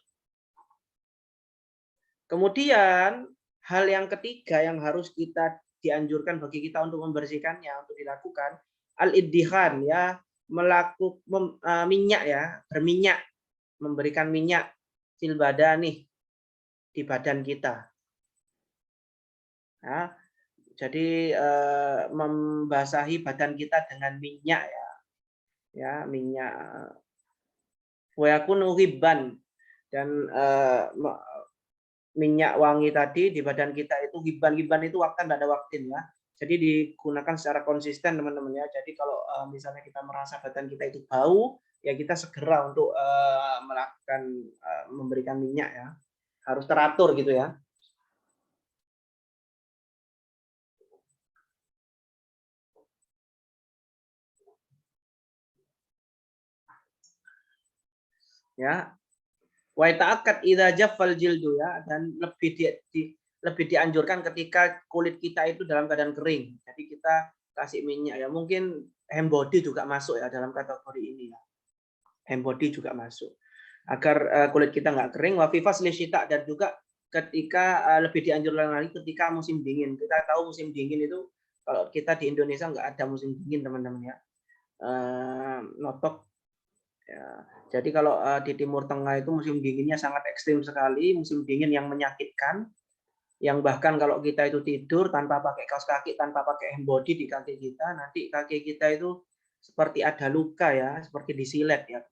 Kemudian hal yang ketiga yang harus kita dianjurkan bagi kita untuk membersihkannya, untuk dilakukan al-iddihan ya, minyak ya, berminyak, memberikan minyak fil badani, di badan kita. Ya, jadi membasahi badan kita dengan minyak ya. Ya, minyak wa yakunu hibban, dan minyak wangi tadi di badan kita itu hibban itu waktu tidak ada waktu ya. Jadi digunakan secara konsisten teman-teman ya. Jadi kalau misalnya kita merasa badan kita itu bau, ya kita segera untuk melakukan memberikan minyak ya. harus teratur gitu ya. Ya, wa ta'akkad idza jaffal jildu ya, dan lebih dianjurkan ketika kulit kita itu dalam keadaan kering. Jadi kita kasih minyak ya. Mungkin hand body juga masuk ya dalam kategori ini ya. Hand body juga masuk. Agar kulit kita nggak kering. Wa fi fasli syita, dan juga ketika lebih dianjurkan lagi ketika musim dingin. Kita tahu musim dingin itu kalau kita di Indonesia nggak ada musim dingin teman-teman ya. Notok ya. Jadi kalau di Timur Tengah itu musim dinginnya sangat ekstrim sekali, musim dingin yang menyakitkan, yang bahkan kalau kita itu tidur tanpa pakai kaos kaki, tanpa pakai hand body di kaki kita, nanti kaki kita itu seperti ada luka ya, seperti disilet ya,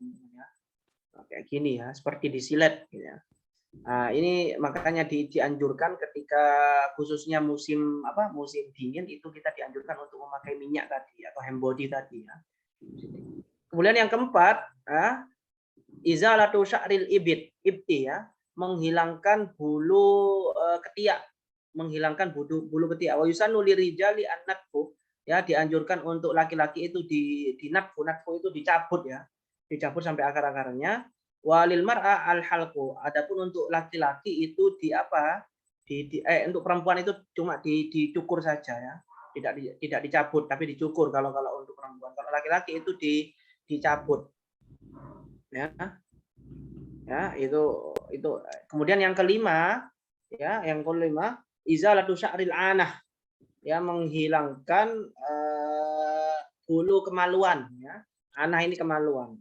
kayak gini ya, seperti disilet. Ya. Nah, ini makanya dianjurkan ketika khususnya musim musim dingin itu kita dianjurkan untuk memakai minyak tadi atau hand body tadi ya. Kemudian yang keempat, izalatu sya'ril ibti ya, menghilangkan bulu ketiak, menghilangkan bulu ketiak. Wa yusannu lirijali an-natfu ya, dianjurkan untuk laki-laki itu di natfu itu dicabut ya, dicabut sampai akar-akarnya. Walil mar'a al-halqu, adapun untuk laki-laki itu untuk perempuan itu cuma dicukur saja ya, tidak dicabut tapi dicukur kalau untuk perempuan. Kalau laki-laki itu dicabut ya. Ya, itu kemudian yang kelima ya, izalatu sya'ril anah ya, menghilangkan bulu kemaluan ya. Anah ini kemaluan.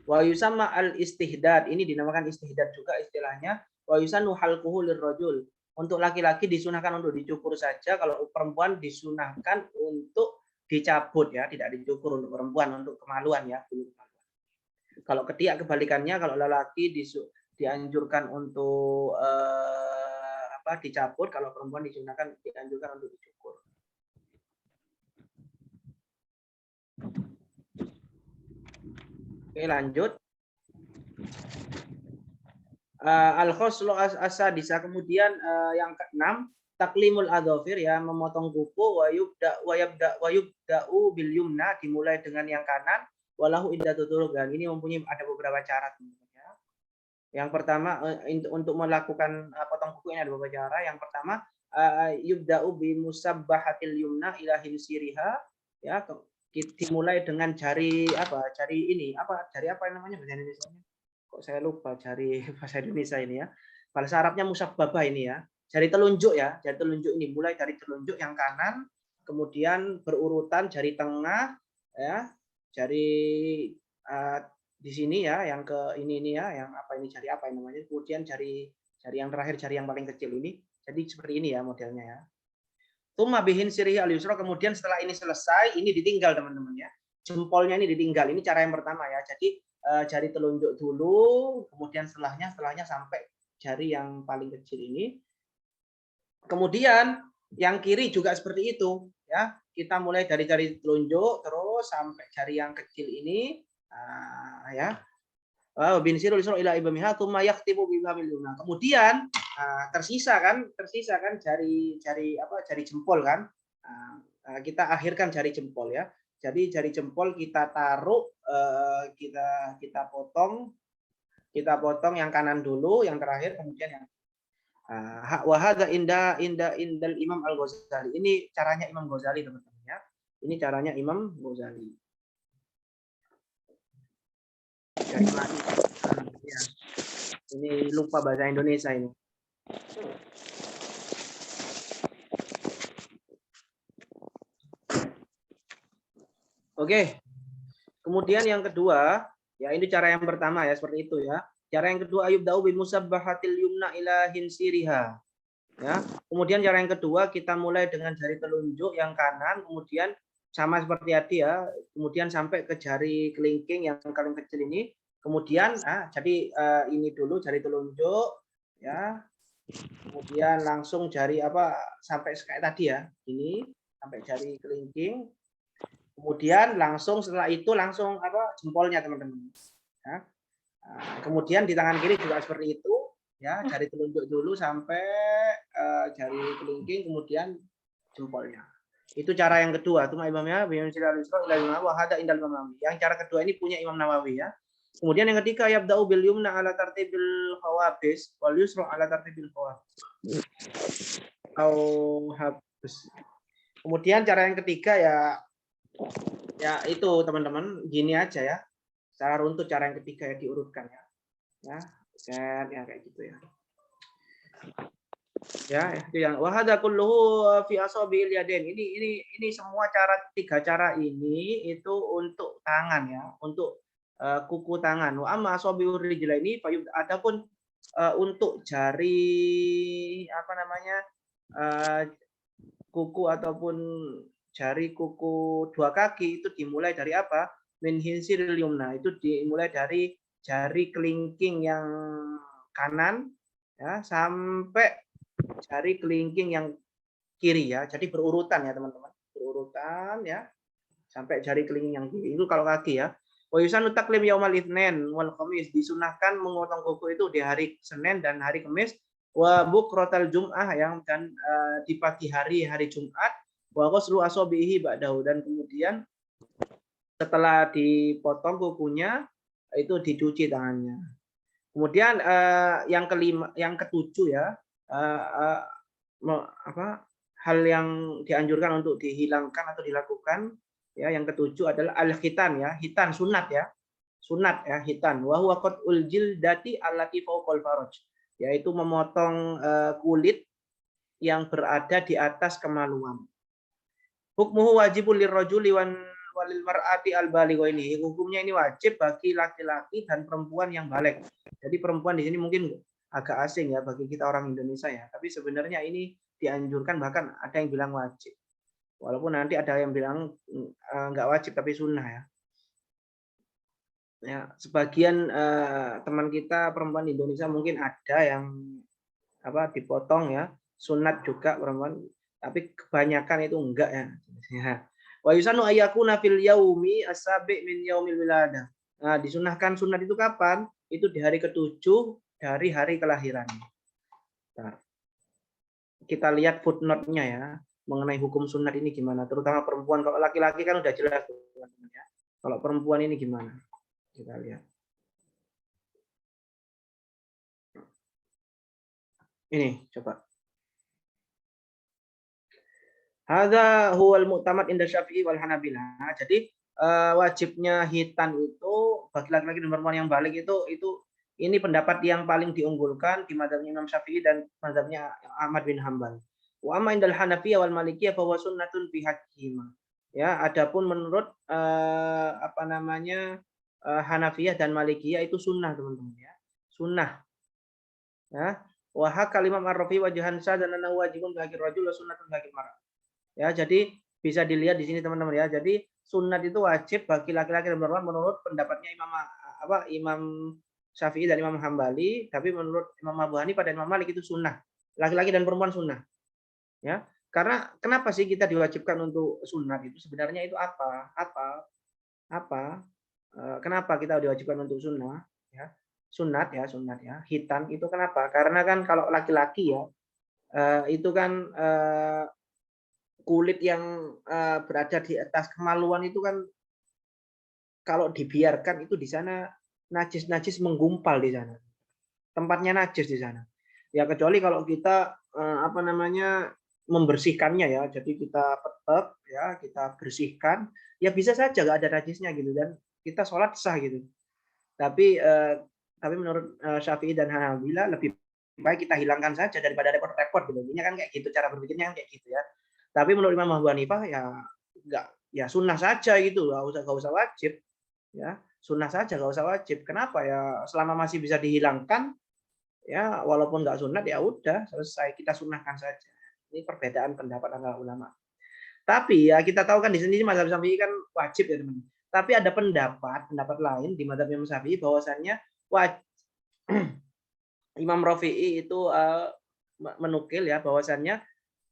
Wa yusamma al istihdad, ini dinamakan istihdad juga istilahnya. Wa yusannu halquhu lirrajul, untuk laki-laki disunahkan untuk dicukur saja, kalau perempuan disunahkan untuk dicabut ya, tidak dicukur untuk perempuan, untuk kemaluan ya, bulu kemaluan. Kalau ketiak kebalikannya, kalau lelaki dianjurkan untuk dicabut, kalau perempuan dianjurkan untuk dicukur. Oke, lanjut. Al-khoslu as-sadisa, kemudian yang keenam, taklimul adhofir ya, memotong kuku, wa yubda'u bil yumna, dimulai dengan yang kanan, walahu iddatu turgan. Ini mempunyai ada beberapa cara teman-teman. Yang pertama untuk melakukan potong kuku ini ada beberapa cara. Yang pertama yubda'u bi musabbahatil yumna ila hinsiriha ya, dimulai dengan jari apa namanya bahasa Indonesianya? Kok saya lupa jari bahasa Indonesia ini ya. Bahasa Arabnya musabbabah ini ya. Jari telunjuk ya, jari telunjuk ini mulai dari telunjuk yang kanan, kemudian berurutan jari tengah ya, jari di sini ya, yang ke ini ya, yang jari apa ini namanya, kemudian jari yang terakhir, jari yang paling kecil ini. Jadi seperti ini ya modelnya ya. Tsumma bihin sirihi al-yusra, kemudian setelah ini selesai, ini ditinggal teman-teman ya. Jempolnya ini ditinggal. Ini cara yang pertama ya. Jadi jari telunjuk dulu, kemudian setelahnya sampai jari yang paling kecil ini. Kemudian yang kiri juga seperti itu ya. Kita mulai dari jari telunjuk terus sampai jari yang kecil ini. Ya, kemudian tersisa kan jari jempol kan, kita akhirkan jari jempol ya. Jadi jari jempol kita taruh, kita potong yang kanan dulu, yang terakhir, kemudian yang wahada indal Imam Al-Ghazali. Ini caranya Imam Ghazali teman-teman ya. Ini caranya Imam Ghazali. Ya. Ini lupa bahasa Indonesia ini. Oke. Kemudian yang kedua, ya ini cara yang pertama ya, seperti itu ya. Cara yang kedua, ayubda'u bi musabbahatil yumna ila hinsiriha. Ya. Kemudian cara yang kedua, kita mulai dengan jari telunjuk yang kanan, kemudian sama seperti tadi ya, kemudian sampai ke jari kelingking yang paling kecil ini. Kemudian jadi ini dulu jari telunjuk ya. Kemudian langsung jari sampai kayak tadi ya. Ini sampai jari kelingking. Kemudian setelah itu langsung jempolnya teman-teman. Ya. Kemudian di tangan kiri juga seperti itu ya, jari telunjuk dulu sampai jari kelingking, kemudian jempolnya. Itu cara yang kedua. Itu imamnya Yang cara kedua ini punya Imam Nawawi ya. Kemudian yang ketiga yabda'u bil yumna ala tartibil khawabis wal yusra ala tartibil khawabis. Kemudian cara yang ketiga ya itu teman-teman gini aja ya. Cara runtut cara yang ketiga ya diurutkan ya. Ya kayak gitu ya. Ya, itu yang wahada kulluhu fi asabil yadain. Ini semua tiga cara ini itu untuk tangan ya, untuk kuku tangan. Wa amma asabiur rijlaini fayub adapun untuk jari apa namanya? Kuku ataupun jari kuku dua kaki itu dimulai dari apa? Min hinsiril yumna. Itu dimulai dari jari kelingking yang kanan ya sampai jari kelingking yang kiri ya. Jadi berurutan ya teman-teman. Berurutan ya. Sampai jari kelingking yang kiri. Itu kalau kaki ya. Wa yusanu taklim yaumal itsnain wal khamis. Disunahkan memotong kuku itu di hari Senin dan hari Kamis. Wa bukratal jum'ah dan di pagi hari Jumat. Wa ghuslu asabihi ba'dahu dan kemudian setelah dipotong kukunya itu dicuci tangannya. Kemudian yang ketujuh ya. Hal yang dianjurkan untuk dihilangkan atau dilakukan ya yang ketujuh adalah al-khitan ya, hitan sunat ya hitan wa huwa qat'ul jildati allati fawqal faraj, yaitu memotong kulit yang berada di atas kemaluan. Hukmuhu wajibul lirrajuli walil mar'ati al-baligha, ini hukumnya ini wajib bagi laki-laki dan perempuan yang baligh. Jadi perempuan di sini mungkin agak asing ya bagi kita orang Indonesia ya, tapi sebenarnya ini dianjurkan, bahkan ada yang bilang wajib. Walaupun nanti ada yang bilang nggak wajib tapi sunnah ya. Ya, sebagian teman kita perempuan di Indonesia mungkin ada yang dipotong ya, sunat juga perempuan, tapi kebanyakan itu enggak ya. Wa yusanu ayyakuna fil yaumi as-sabi' min yaumil wiladah. Nah, disunahkan sunat itu kapan? Itu di hari ke-7 dari hari kelahiran. Nah, kita lihat footnote-nya ya, mengenai hukum sunat ini gimana, terutama perempuan. Kalau laki-laki kan udah jelas teman-teman ya. Kalau perempuan ini gimana? Kita lihat. Ini coba. Hadza huwal mu'tamad inda Syafi'i wal Hanabilah. Jadi wajibnya hitan itu bagi laki-laki dan perempuan yang baligh itu ini pendapat yang paling diunggulkan di mazhabnya Imam Syafi'i dan mazhabnya Ahmad bin Hambal. Wa amma indal Hanafiyah wal Malikiyah fa huwa sunnatun fi haqqihima. Ya, adapun menurut Hanafiyah dan Malikiyah itu sunnah teman-teman ya. Sunnah. Ya. Wa hakal Imam Ar-Rafi wa Jahansa dan annahu wajibun bagi rajul wa sunnatun bagi mar'ah. Ya, jadi bisa dilihat di sini teman-teman ya. Jadi sunat itu wajib bagi laki-laki dan perempuan menurut pendapatnya Imam Syafi'i dan Imam Hambali, tapi menurut Imam Abu Hanifah dan Imam Malik itu sunnah. Laki-laki dan perempuan sunnah. Ya. Karena kenapa sih kita diwajibkan untuk sunat itu? Sebenarnya itu apa? Kenapa kita diwajibkan untuk sunnah? Ya. Sunat ya. Hitan itu kenapa? Karena kan kalau laki-laki ya itu kan kulit yang berada di atas kemaluan itu kan kalau dibiarkan itu di sana najis menggumpal di sana. Tempatnya najis di sana. Ya kecuali kalau kita membersihkannya ya. Jadi kita petek ya, kita bersihkan, ya bisa saja nggak ada najisnya gitu dan kita sholat sah gitu. Tapi menurut Syafi'i dan Hanabilah lebih baik kita hilangkan saja daripada repot-repot gitu. Ini kan kayak gitu, cara berpikirnya kan kayak gitu ya. Tapi menurut Imam Abu Hanifah ya enggak, ya sunnah saja gitu, enggak usah wajib ya, sunnah saja enggak usah wajib. Kenapa ya, selama masih bisa dihilangkan ya, walaupun enggak sunat ya udah selesai, kita sunnahkan saja. Ini perbedaan pendapat antara ulama. Tapi ya kita tahu kan di sini mazhab Syafi'i kan wajib ya teman. Tapi ada pendapat lain di mazhab Imam Syafi'i bahwasannya Imam Rafi'i itu menukil ya bahwasannya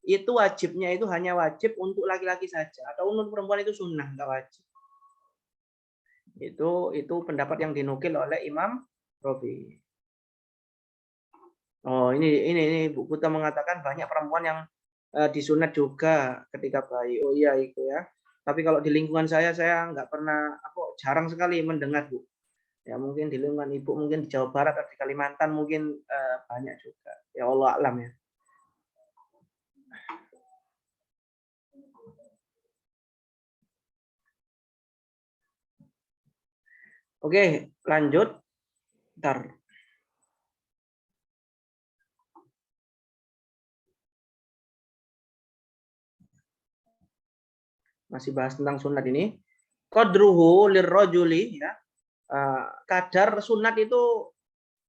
itu wajibnya itu hanya wajib untuk laki-laki saja atau untuk perempuan itu sunnah, enggak wajib. Itu pendapat yang dinukil oleh Imam Rafi'i. Oh, ini Bu Kuta mengatakan banyak perempuan yang disunat juga ketika bayi. Oh iya itu ya. Tapi kalau di lingkungan saya nggak pernah, aku jarang sekali mendengar Bu. Ya mungkin di lingkungan Ibu mungkin di Jawa Barat atau di Kalimantan mungkin banyak juga. Ya Allah alam ya. Oke, lanjut. Ntar. Masih bahas tentang sunat ini. Qadruhu lirrajuli ya. Kadar sunat itu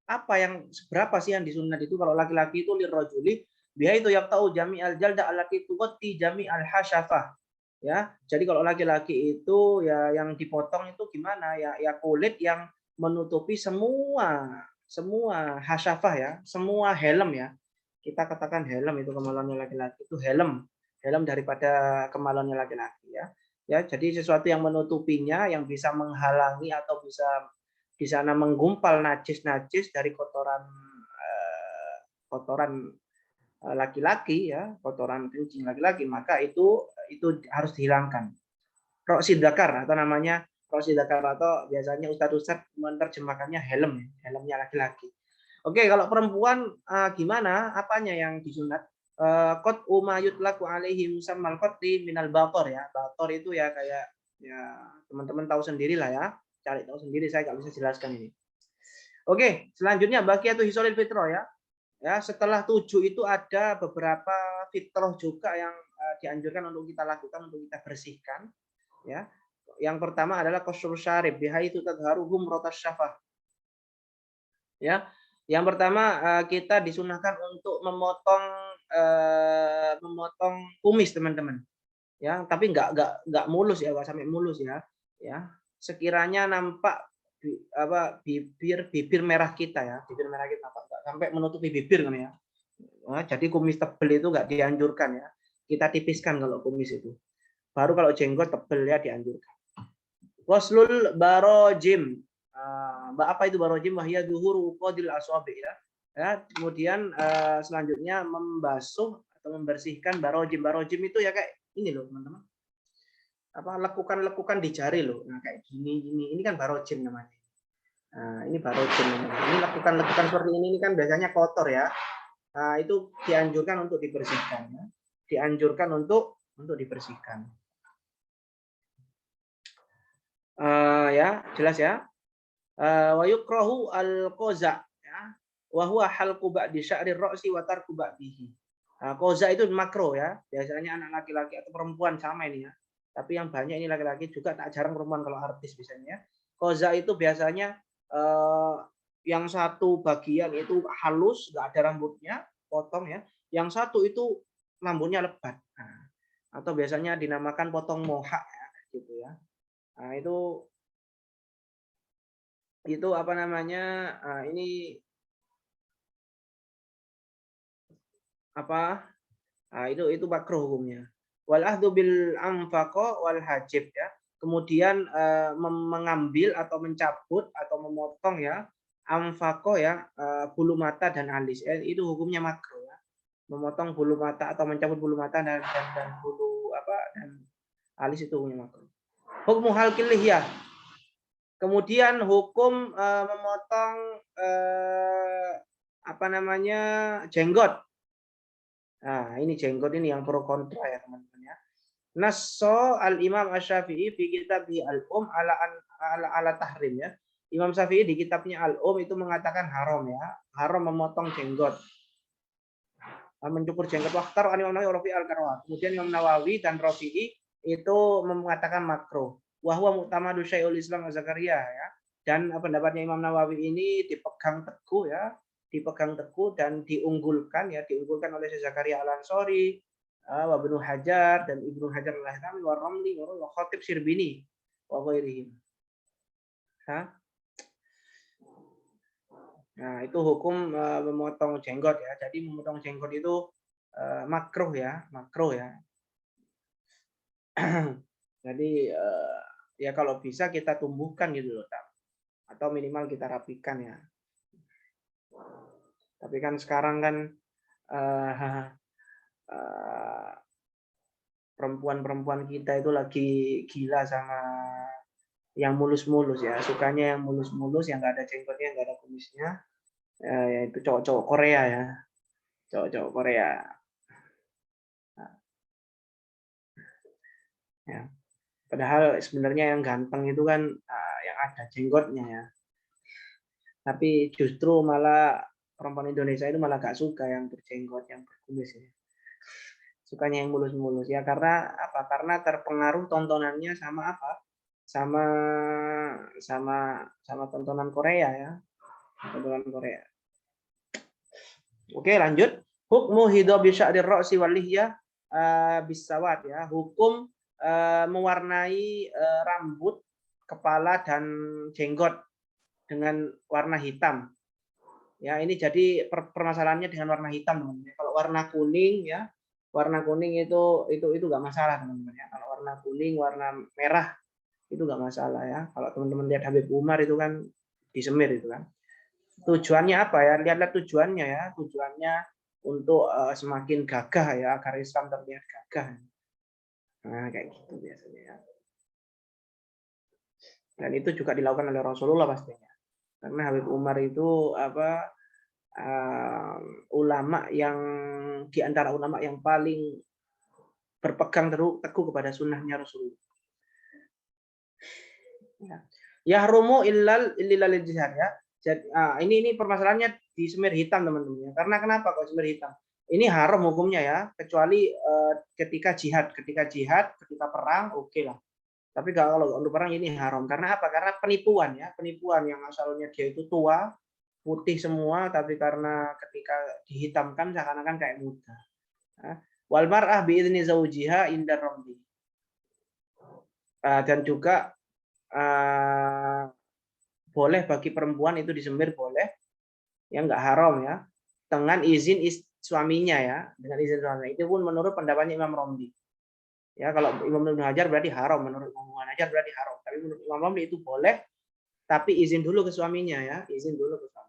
apa yang seberapa sih yang disunat itu kalau laki-laki itu lirrajuli biha itu yang tahu jami al jalda allati tughatti jami al hasyafah ya. Jadi kalau laki-laki itu ya yang dipotong itu gimana ya, ya kulit yang menutupi semua hasyafah ya, semua helm ya. Kita katakan helm itu kemaluannya laki-laki itu helm daripada kemaluannya laki-laki ya. Ya, jadi sesuatu yang menutupinya yang bisa menghalangi atau bisa di sana menggumpal najis-najis dari kotoran laki-laki ya, kotoran kencing laki-laki, maka itu harus dihilangkan. Roksi dakar atau namanya roksi dakar atau biasanya ustadz menerjemahkannya helmnya laki-laki. Oke, kalau perempuan gimana? Apanya yang disunat? Qad umayut laku alaihi musammal qatli minal bator ya. Bator itu ya kayak ya teman-teman tahu sendirilah ya. Cari tahu sendiri, saya nggak bisa jelaskan ini. Oke, selanjutnya baqiyatul hisolil fitrah ya. Ya, setelah 7 itu ada beberapa fitrah juga yang dianjurkan untuk kita lakukan, untuk kita bersihkan ya. Yang pertama adalah qasrul syarib bihaitu tadharuhum rotas syafah. Ya. Yang pertama kita disunahkan untuk memotong kumis teman-teman. Ya, tapi nggak mulus ya, nggak sampai mulus ya. Ya. Sekiranya nampak bibir merah kita ya, bibir merah kita nggak sampai menutupi bibir kan ya. Nah, jadi kumis tebel itu nggak dianjurkan ya. Kita tipiskan kalau kumis itu. Baru kalau jenggot tebel ya dianjurkan. Waslul barojim. Apa itu barojim? Wahya duhuru qadil asabi ya. Ya, kemudian selanjutnya membasuh atau membersihkan barojim. Barojim itu ya kayak ini loh, teman-teman. Apa lekukan-lekukan di jari loh. Nah, kayak gini. Ini kan barojim namanya. Nah, ini barojim namanya. Ini lekukan-lekukan seperti ini kan biasanya kotor ya. Nah, itu dianjurkan untuk dibersihkan ya. Dianjurkan untuk dibersihkan. Ya, jelas ya. Wa yukrahu al-qaza ya. Wa huwa halqu ba'di sya'ri ra'si wa tarku ba'dihi. Qaza itu makro ya. Biasanya anak laki-laki atau perempuan sama ini ya. Tapi yang banyak ini laki-laki juga, tak jarang perempuan kalau artis biasanya. Qaza itu biasanya yang satu bagian itu halus, nggak ada rambutnya, potong ya. Yang satu itu rambutnya lebat. Nah, atau biasanya dinamakan potong mohak ya, gitu ya. Nah, itu apa namanya? Ini apa? Nah, itu makruh hukumnya. Wal ahdu bil anfaqo wal hajib ya. Kemudian mengambil atau mencabut atau memotong ya anfaqo ya, bulu mata dan alis. Itu hukumnya makruh ya. Memotong bulu mata atau mencabut bulu mata dan bulu dan alis itu hukumnya makruh. Hukum halqil lihyah. Kemudian hukum memotong jenggot. Nah, ini jenggot ini yang pro kontra ya teman-teman ya. Nasso al-Imam Asy-Syafi'i fi kitabih ala tahrim ya. Imam Syafi'i di kitabnya Al-Um itu mengatakan haram ya. Haram memotong jenggot. Mencukur jenggot waktar Imam Nawawi al-Qarwa. Kemudian Imam Nawawi dan Rafi'i itu mengatakan makruh. Wahwa mu'tamadu Syaikh Islam Zakaria ya. Dan pendapatnya Imam Nawawi ini dipegang teguh ya, dan diunggulkan oleh Syekh Zakaria Al-Ansori, wa Ibnu Hajar dan Ibnu Hajar Al-Haythami wa Ramli wa Khatib Sirbini wa ghairihim. Nah, itu hukum memotong jenggot ya. Jadi memotong jenggot itu makruh ya. Jadi ya kalau bisa kita tumbuhkan gitu loh, atau minimal kita rapikan ya. Tapi kan sekarang kan eh, eh, perempuan-perempuan kita itu lagi gila sama yang mulus-mulus ya, sukanya yang mulus-mulus, yang nggak ada jenggotnya, nggak ada kumisnya, yaitu cowok-cowok Korea ya, cowok-cowok Korea. Ya. Padahal sebenarnya yang ganteng itu kan yang ada jenggotnya ya. Tapi justru malah perempuan Indonesia itu malah gak suka yang berjenggot, yang berkumis ya. Sukanya yang mulus-mulus ya, karena apa? Karena terpengaruh tontonannya sama apa? Sama tontonan Korea ya. Tontonan Korea. Oke, lanjut. Hukmu hidabi sya'rir ra'si wal lihya bisawat ya. Hukum mewarnai rambut, kepala dan jenggot dengan warna hitam. Ya, ini jadi permasalahannya dengan warna hitam, teman-teman. Kalau warna kuning ya, warna kuning itu nggak masalah, teman-teman ya. Kalau warna kuning, warna merah itu nggak masalah ya. Kalau teman-teman lihat Habib Umar itu kan disemir itu kan. Tujuannya apa ya? Lihat-lihat tujuannya ya. Tujuannya untuk semakin gagah ya, agar Islam terlihat gagah. Nah, kayak gitu biasanya ya. Dan itu juga dilakukan oleh Rasulullah pastinya. Karena Habib Umar itu apa ulama yang di antara ulama yang paling berpegang teguh kepada sunnahnya Rasulullah. Ya rumu illal jihad ya. Jadi, ini permasalahannya di semir hitam teman-teman. Karena kenapa kok semir hitam? Ini haram hukumnya ya, kecuali ketika jihad, ketika perang, oke lah. Tapi kalau untuk perang ini haram. Karena apa? Karena penipuan ya, penipuan yang asalnya dia itu tua, putih semua, tapi karena ketika dihitamkan seakan-akan kayak muda. Wal mar'ah bi'izni zaujiha indar ramli. Dan juga boleh bagi perempuan itu disemir boleh, ya nggak haram ya, dengan izin suaminya ya, dengan izin suaminya. Itu pun menurut pendapatnya Imam Romli. Ya, kalau Imam Ibnu Hajar berarti haram, menurut Imam Ibnu Hajar berarti haram. Tapi menurut Imam Romli itu boleh, tapi izin dulu ke suaminya ya, izin dulu ke suaminya.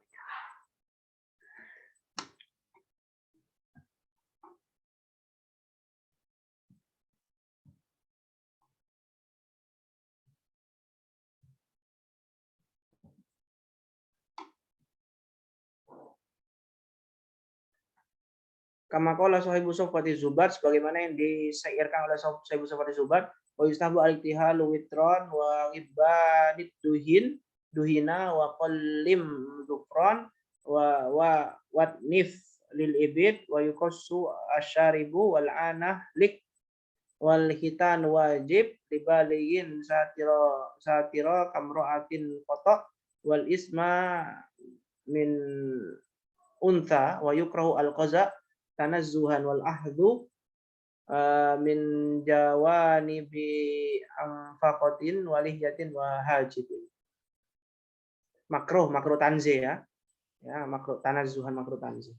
Kama qala sahibu Sufati Zubat, sebagaimana yang disyairkan oleh sahibu Sufati Zubat, wa yustahabu al-iktihalu witron wa ibadid duhina wa qallim dufran wa watnif lil ibid wa yuqassu asyaribu wal anah lik wal khitan wajib libaligin satira kamra'atin qata wal isma min untha wa yukrahu al-qaza tanazzuhan wal ahdu min jawanibi anfaqatin walihiyatin wa hajibin. Makruh tanzih ya. Ya, makruh tanazzuhan, makruh tanzih.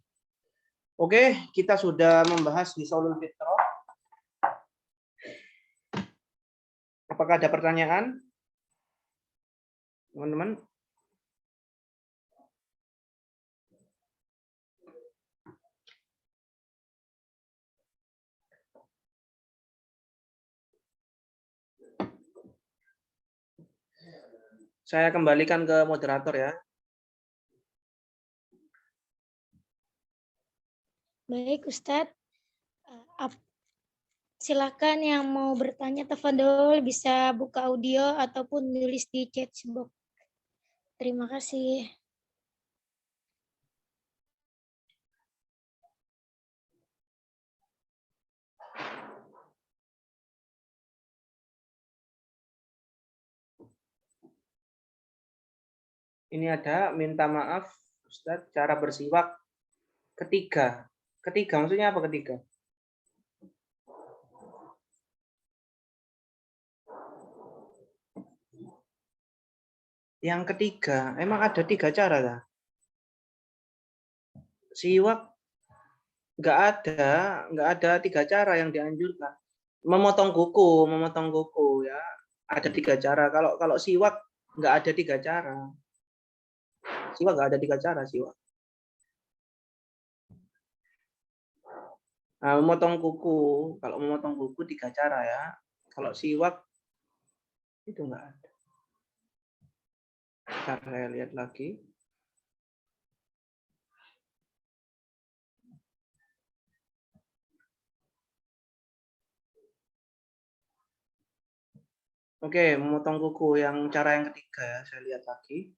Oke, kita sudah membahas di Shaulul Fitrah. Apakah ada pertanyaan? Teman-teman? Saya kembalikan ke moderator ya. Baik, Ustadz. Silakan yang mau bertanya, tafadhol bisa buka audio ataupun nulis di chat box. Terima kasih. Ini ada minta maaf Ustadz, cara bersiwak ketiga. Ketiga maksudnya apa ketiga? Yang ketiga, emang ada 3 cara lah. Siwak nggak ada 3 cara yang dianjurkan. Memotong kuku ya. Ada 3 cara. Kalau siwak nggak ada 3 cara. Siwak nggak ada 3 cara siwak. Nah, memotong kuku, kalau memotong kuku 3 cara ya. Kalau siwak itu enggak ada. Bentar, saya lihat lagi. Oke, memotong kuku yang cara yang ketiga ya, saya lihat lagi.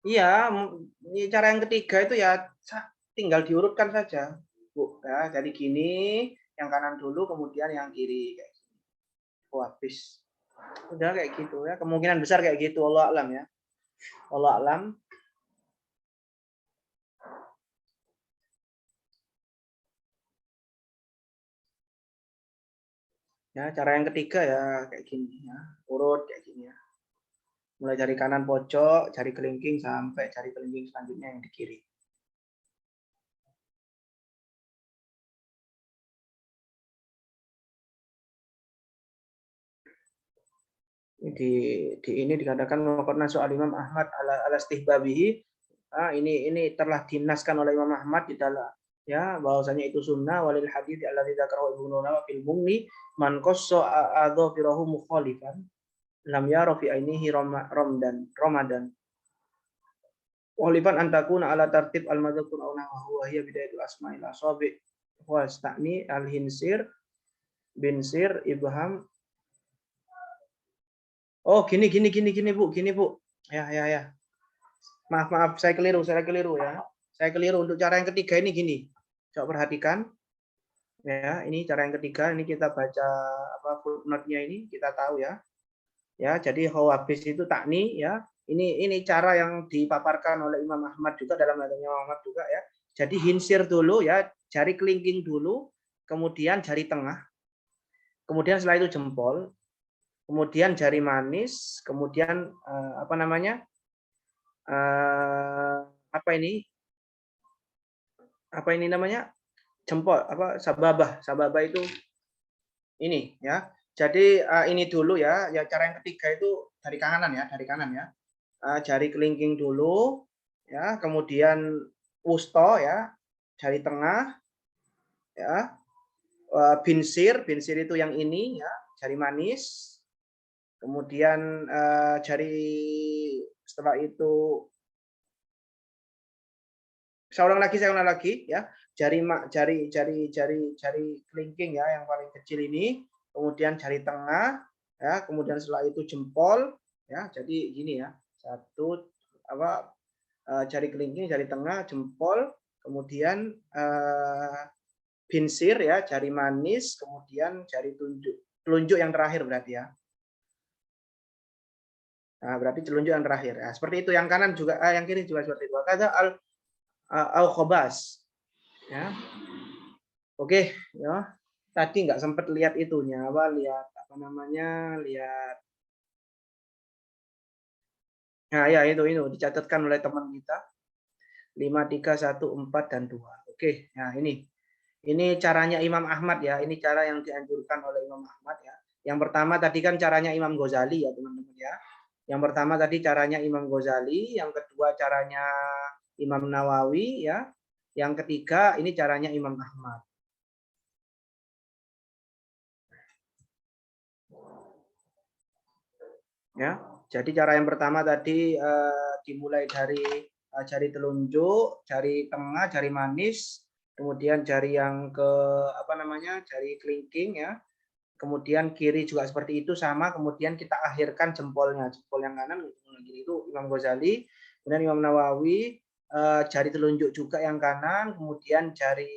Iya, cara yang ketiga itu ya tinggal diurutkan saja, Bu. Ya, jadi gini, yang kanan dulu, kemudian yang kiri kayak gini. Oh, habis. Udah kayak gitu ya. Kemungkinan besar kayak gitu, Allah alam ya. Allah alam. Ya, cara yang ketiga ya kayak gini ya. Urut kayak gini ya. Mulai dari kanan pojok, jari kelingking sampai jari kelingking selanjutnya yang di kiri. Ini dikatakan waqad soal Imam Ahmad ala istihbabihi. Ini telah dinaskan oleh Imam Ahmad di dalam ya bahwasanya itu sunnah walil hadits alladzi dzakarahu Ibnu Nawawi fil Mughni man qassa adhafirahu mukhalifan lam yara fi ainihi Ramadan. Walifan antakuna ala tartib al-madhkur aw nahwa hiya bidayatul asma'il asabi wa sta'ni al-hinsir binsir ibham. Oh, gini Bu, gini Bu. Ya. Maaf, saya keliru ya. Saya keliru untuk cara yang ketiga ini gini. Coba perhatikan. Ya, ini cara yang ketiga, ini kita baca footnote-nya ini kita tahu ya. Ya, jadi hawabis itu takni ya. Ini cara yang dipaparkan oleh Imam Ahmad juga dalam hadisnya Imam Ahmad juga ya. Jadi hinsir dulu ya, jari kelingking dulu, kemudian jari tengah. Kemudian setelah itu jempol, kemudian jari manis, kemudian apa ini namanya jempol sababah itu ini ya. Jadi ini dulu ya cara yang ketiga itu dari kanan ya jari kelingking dulu ya, kemudian wusto ya, jari tengah ya, binsir itu yang ini ya, jari manis, kemudian jari setelah itu saya ulang lagi ya, jari kelingking ya yang paling kecil ini, kemudian jari tengah ya, kemudian setelah itu jempol ya. Jadi gini ya, jari kelingking, jari tengah, jempol, kemudian binsir ya, jari manis, kemudian jari telunjuk yang terakhir berarti ya. Nah, berarti telunjuk yang terakhir ya. Seperti itu, yang kanan juga yang kiri juga seperti itu. Kata al-khobas ya. Oke ya, tadi nggak sempat lihat itunya lihat nah ya itu dicatatkan oleh teman kita 5, 3, 1, 4 dan 2. Oke, nah ini caranya Imam Ahmad ya, ini cara yang dianjurkan oleh Imam Ahmad ya. Yang pertama tadi kan caranya Imam Ghazali ya teman-teman ya. Yang pertama tadi caranya Imam Ghazali, yang kedua caranya Imam Nawawi ya. Yang ketiga ini caranya Imam Ahmad. Ya, jadi cara yang pertama tadi dimulai dari jari telunjuk, jari tengah, jari manis, kemudian jari yang ke jari kelingking ya. Kemudian kiri juga seperti itu sama, kemudian kita akhirkan jempolnya, jempol yang kanan itu Imam Ghazali, kemudian Imam Nawawi jari telunjuk juga yang kanan, kemudian jari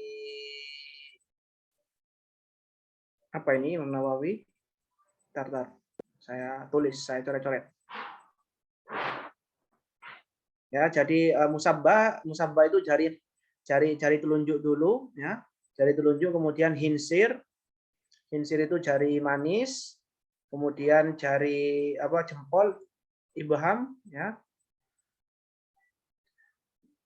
Imam Nawawi. Tar. Saya tulis, saya coret-coret. Ya, jadi musabbah itu jari telunjuk dulu ya. Jari telunjuk, kemudian hinsir itu jari manis, kemudian jari jempol ibham ya.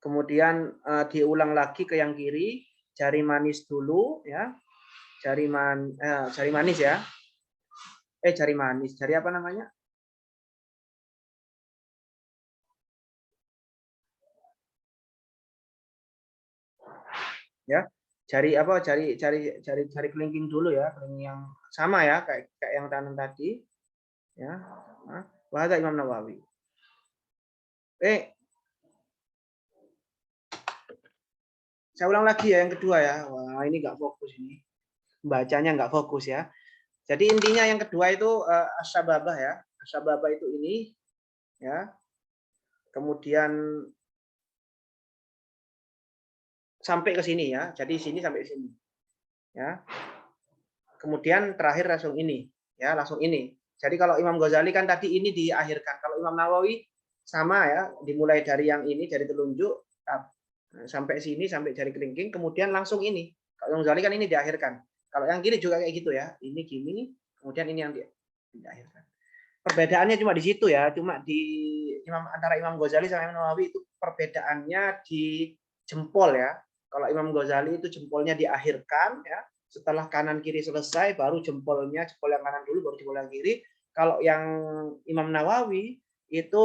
Kemudian diulang lagi ke yang kiri, jari manis dulu ya. Jari manis ya. Jari manis, jari apa namanya? Ya, jari apa? Jari kelingking dulu ya, kelingking yang sama ya, kayak yang tangan tadi. Ya, wahada Imam Nawawi. Saya ulang lagi ya yang kedua ya. Wah, ini nggak fokus ini. Bacanya nggak fokus ya. Jadi intinya yang kedua itu asyababah ya. Asyababah itu ini ya. Kemudian sampai ke sini ya. Jadi sini sampai sini. Ya. Kemudian terakhir langsung ini ya, langsung ini. Jadi kalau Imam Ghazali kan tadi ini diakhirkan. Kalau Imam Nawawi sama ya, dimulai dari yang ini, dari telunjuk sampai sini, sampai jari kelingking, kemudian langsung ini. Kalau Imam Ghazali kan ini diakhirkan. Kalau yang kiri juga kayak gitu ya. Ini gini, kemudian ini yang diakhirkan. Perbedaannya cuma di situ ya, cuma di antara Imam Ghazali sama Imam Nawawi itu perbedaannya di jempol ya. Kalau Imam Ghazali itu jempolnya diakhirkan ya, setelah kanan kiri selesai baru jempol yang kanan dulu baru jempol yang kiri. Kalau yang Imam Nawawi itu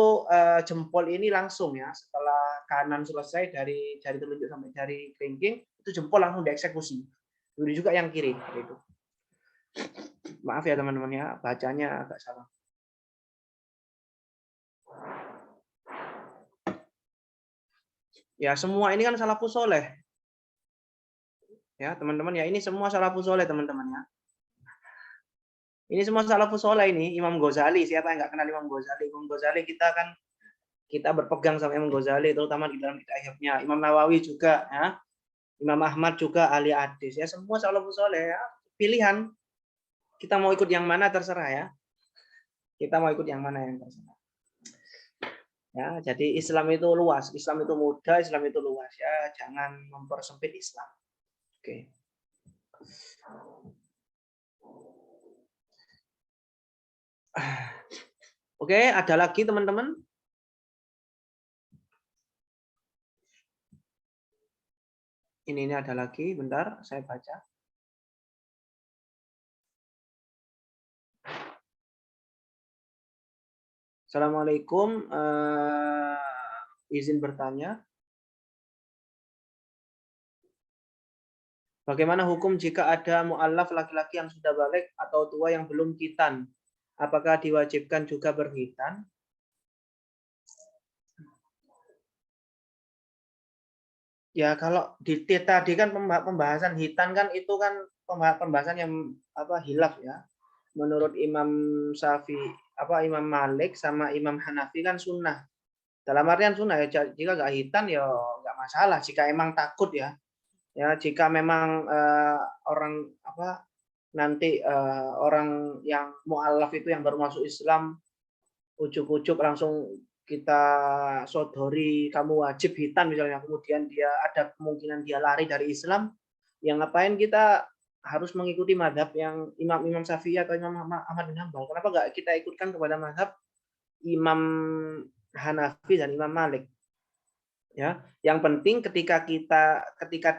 jempol ini langsung ya, setelah kanan selesai dari jari telunjuk sampai jari kelingking itu jempol langsung dieksekusi. Begitu juga yang kiri itu. Maaf ya teman-teman ya, bacanya agak salah. Ya semua ini kan salafus soleh. Ya teman-teman ya, ini semua salafus soleh teman-teman ya. Ini semua salafus soleh ini. Imam Ghazali, siapa yang nggak kenal Imam Ghazali? Imam Ghazali kita berpegang sama Imam Ghazali, terutama di dalam kitabnya. Imam Nawawi juga ya. Imam Ahmad juga ahli hadis ya. Semua salafus soleh ya. Pilihan. Kita mau ikut yang mana terserah ya. Kita mau ikut yang mana yang terserah. Ya, jadi Islam itu luas, Islam itu mudah, Islam itu luas ya. Jangan mempersempit Islam. Oke. Oke, ada lagi teman-teman? Ini ada lagi, bentar saya baca. Assalamualaikum, izin bertanya. Bagaimana hukum jika ada mu'allaf laki-laki yang sudah balik atau tua yang belum khitan? Apakah diwajibkan juga berkhitan? Ya kalau tadi kan pembahasan khitan kan itu kan pembahasan yang hilaf ya. Menurut Imam Syafi'i, Imam Malik sama Imam Hanafi kan sunnah. Dalam artian sunnah ya, jika nggak khitan ya nggak masalah. Jika emang takut ya. Ya, jika memang orang nanti orang yang mu'alaf itu yang baru masuk Islam ujuk-ujuk langsung kita sodori kamu wajib khitan misalnya, kemudian dia ada kemungkinan dia lari dari Islam, yang ngapain kita harus mengikuti madhab yang Imam Syafi'i atau Imam Ahmad bin Hanbal? Kenapa nggak kita ikutkan kepada madhab Imam Hanafi dan Imam Malik? Ya, yang penting ketika